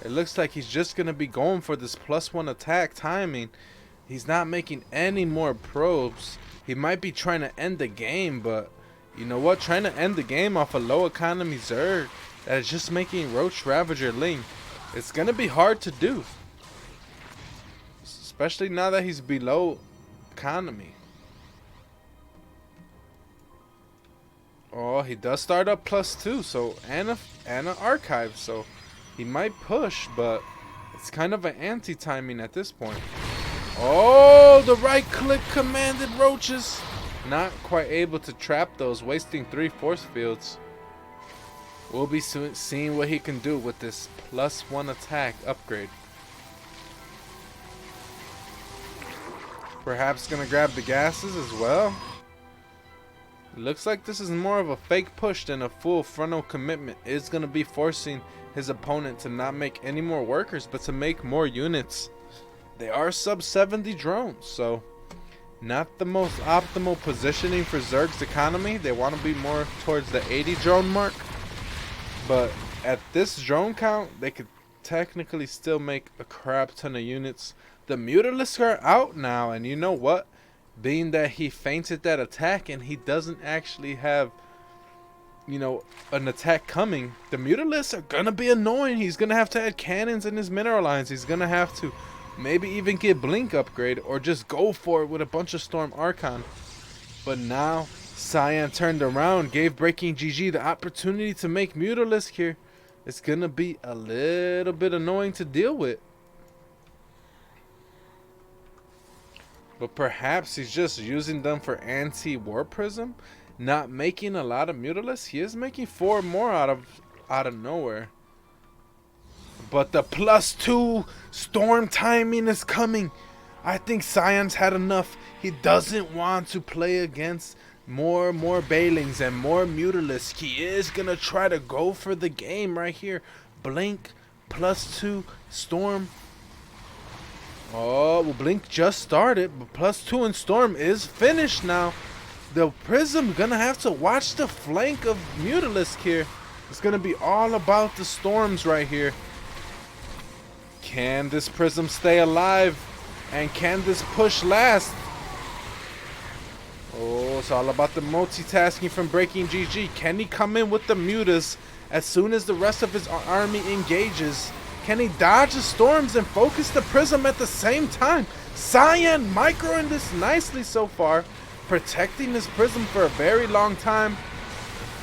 It looks like he's just going to be going for this +1 attack timing. He's not making any more probes. He might be trying to end the game, but you know what? Trying to end the game off a low economy Zerg that is just making Roach Ravager Ling. It's going to be hard to do. Especially now that he's below economy. Oh, he does start up +2, so and an archive, so he might push, but it's kind of an anti-timing at this point. Oh, the right click commanded roaches. Not quite able to trap those, wasting 3 force fields. We'll be soon seeing what he can do with this +1 attack upgrade. Perhaps gonna grab the gases as well. It looks like this is more of a fake push than a full frontal commitment. It's gonna be forcing his opponent to not make any more workers, but to make more units. They are sub 70 drones, so not the most optimal positioning for Zerg's economy. They want to be more towards the 80 drone mark. But at this drone count, they could technically still make a crap ton of units. The Mutalisks are out now, and you know what? Being that he feinted that attack and he doesn't actually have you know, an attack coming, the Mutalisks are gonna be annoying. He's gonna have to add cannons in his mineral lines. He's gonna have to maybe even get Blink upgrade or just go for it with a bunch of Storm Archon. But now Cyan turned around, gave Breaking GG the opportunity to make Mutalisk here. It's gonna be a little bit annoying to deal with. But perhaps he's just using them for anti-war prism, not making a lot of Mutalisks. He is making 4 more out of nowhere. But the +2 storm timing is coming. I think Cyan's had enough. He doesn't want to play against more Bailings and more Mutalisks. He is gonna try to go for the game right here. Blink +2 storm. Oh, well, Blink just started, but +2 and Storm is finished now. The Prism gonna have to watch the flank of Mutalisk here. It's gonna be all about the Storms right here. Can this Prism stay alive? And can this push last? Oh, it's all about the multitasking from Breaking GG. Can he come in with the Mutas as soon as the rest of his army engages? Can he dodge the storms and focus the Prism at the same time? Cyan microing this nicely so far, protecting this Prism for a very long time.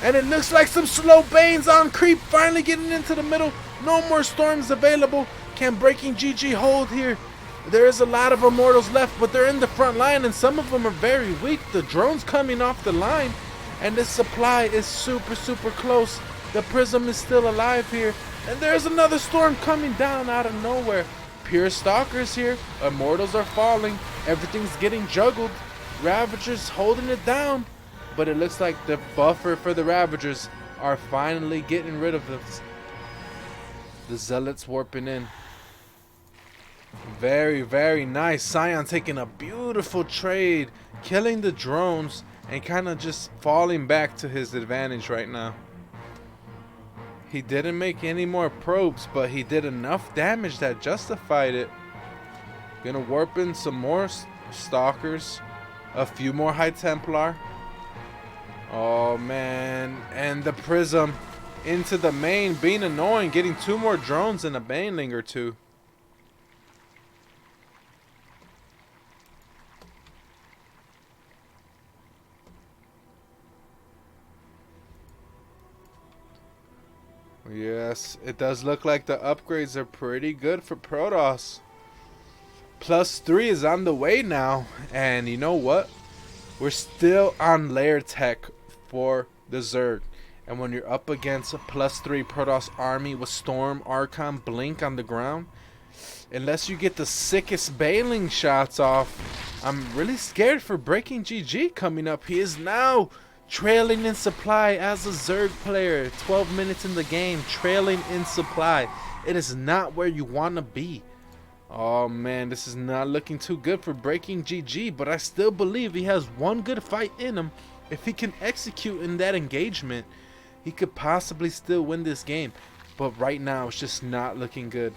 And it looks like some slow Banes on creep, finally getting into the middle. No more storms available. Can Breaking GG hold here? There is a lot of Immortals left, but they're in the front line, and some of them are very weak. The drone's coming off the line, and this supply is super close. The Prism is still alive here. And there's another storm coming down out of nowhere. Pure Stalkers here. Immortals are falling. Everything's getting juggled. Ravagers holding it down. But it looks like the buffer for the Ravagers are finally getting rid of this. The Zealots warping in. Very nice. Cyan taking a beautiful trade. Killing the drones. And kind of just falling back to his advantage right now. He didn't make any more probes, but he did enough damage that justified it. Gonna warp in some more Stalkers. A few more High Templar. Oh man. And the Prism into the main, being annoying. Getting 2 more drones and a Baneling or 2. Yes, it does look like the upgrades are pretty good for Protoss. +3 is on the way now. And you know what? We're still on layer tech for the Zerg. And when you're up against a +3 Protoss army with Storm, Archon, Blink on the ground, unless you get the sickest Bailing shots off, I'm really scared for Breaking GG coming up. He is now trailing in supply as a Zerg player. 12 minutes in the game, trailing in supply. It is not where you want to be. Oh man, this is not looking too good for Breaking GG, but I still believe he has one good fight in him. If he can execute in that engagement, he could possibly still win this game. But right now, it's just not looking good.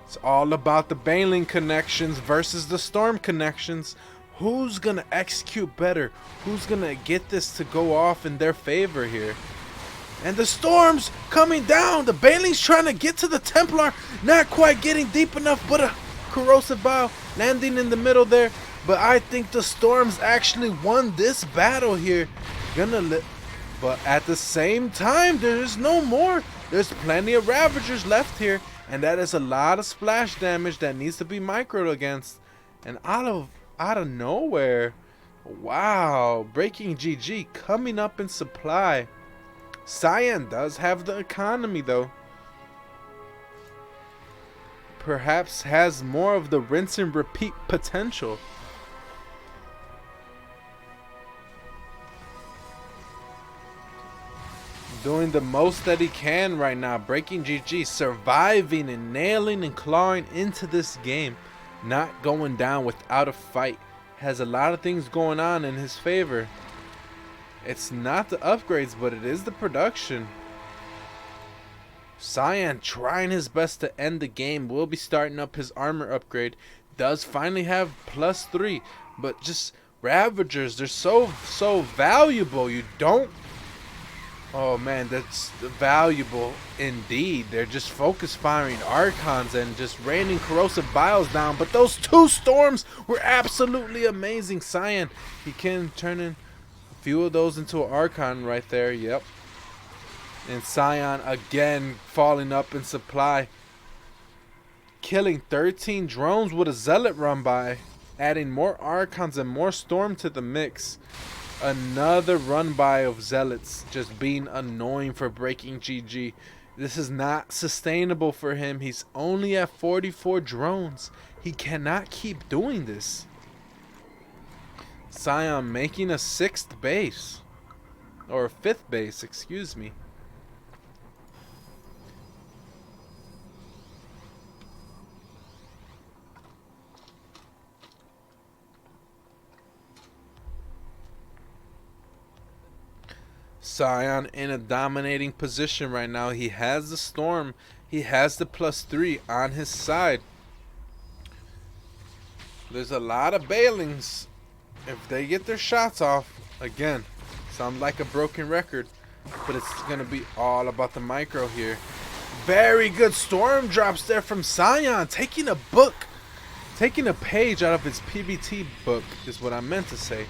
It's all about the Baneling connections versus the Storm connections. Who's gonna execute better? Who's gonna get this to go off in their favor here? And the Storm's coming down. The Baneling's trying to get to the Templar. Not quite getting deep enough, but a corrosive bow landing in the middle there. But I think the Storms actually won this battle here. But at the same time, there's no more. There's plenty of Ravagers left here. And that is a lot of splash damage that needs to be microed against. And out of nowhere, wow, Breaking GG coming up in supply. Cyan does have the economy though. Perhaps has more of the rinse and repeat potential. Doing the most that he can right now. Breaking GG surviving and nailing and clawing into this game. Not going down without a fight. Has a lot of things going on in his favor. It's not the upgrades, but it is the production. Cyan trying his best to end the game. Will be starting up his armor upgrade. Does finally have +3. But just Ravagers, they're so valuable. You don't. Oh man, that's valuable indeed. They're just focus firing Archons and just raining corrosive biles down. But those 2 storms were absolutely amazing. Cyan, he can turn in a few of those into an Archon right there. Yep. And Cyan again falling up in supply. Killing 13 drones with a Zealot run by. Adding more Archons and more Storm to the mix. Another run by of Zealots just being annoying for Breaking GG. This is not sustainable for him. He's only at 44 drones. He cannot keep doing this. Cyan making a 6th base. Or a 5th base, excuse me. Cyan in a dominating position right now. He has the Storm. He has the +3 on his side. There's a lot of Bailings. If they get their shots off, again, sound like a broken record, but it's going to be all about the micro here. Very good Storm drops there from Cyan. Taking a page out of his PBT book is what I meant to say.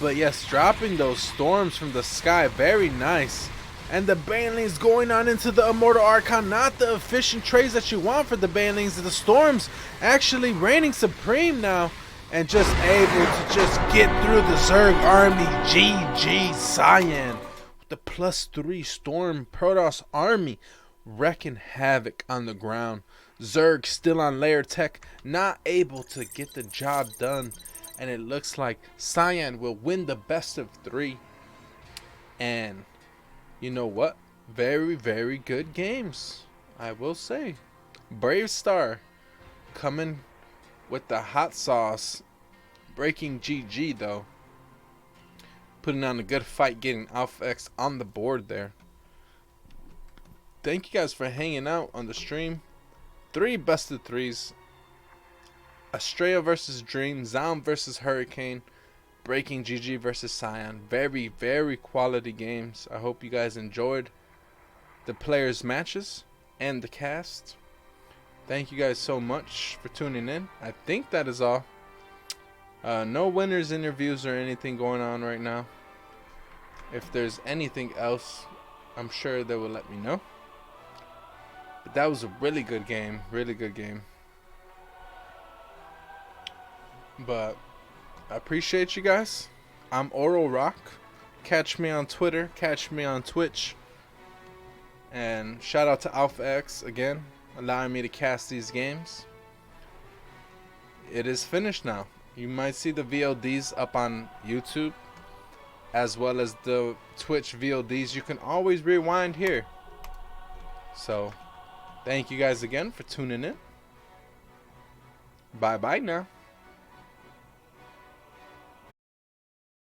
But yes, dropping those storms from the sky, very nice. And the Banelings going on into the Immortal Archon, not the efficient trades that you want for the Banelings. The storms actually reigning supreme now, and just able to just get through the Zerg army. GG Cyan with the +3 Storm Protoss army wrecking havoc on the ground. Zerg still on layer tech, not able to get the job done. And it looks like Cyan will win the best of 3. And you know what? Very, very good games, I will say. Brave Star coming with the hot sauce. Breaking GG though. Putting on a good fight, getting Alpha X on the board there. Thank you guys for hanging out on the stream. 3 best of 3s. Estrella versus Dream, Zaun versus Hurricane, Breaking GG versus Cyan. Very, very quality games. I hope you guys enjoyed the players' matches and the cast. Thank you guys so much for tuning in. I think that is all. No winners interviews or anything going on right now. If there's anything else, I'm sure they will let me know. But that was a really good game. Really good game. But I appreciate you guys. I'm Oral Rock. Catch me on Twitter. Catch me on Twitch. And shout out to Alpha X again, allowing me to cast these games. It is finished now. You might see the VODs up on YouTube, as well as the Twitch VODs. You can always rewind here. So, thank you guys again for tuning in. Bye bye now.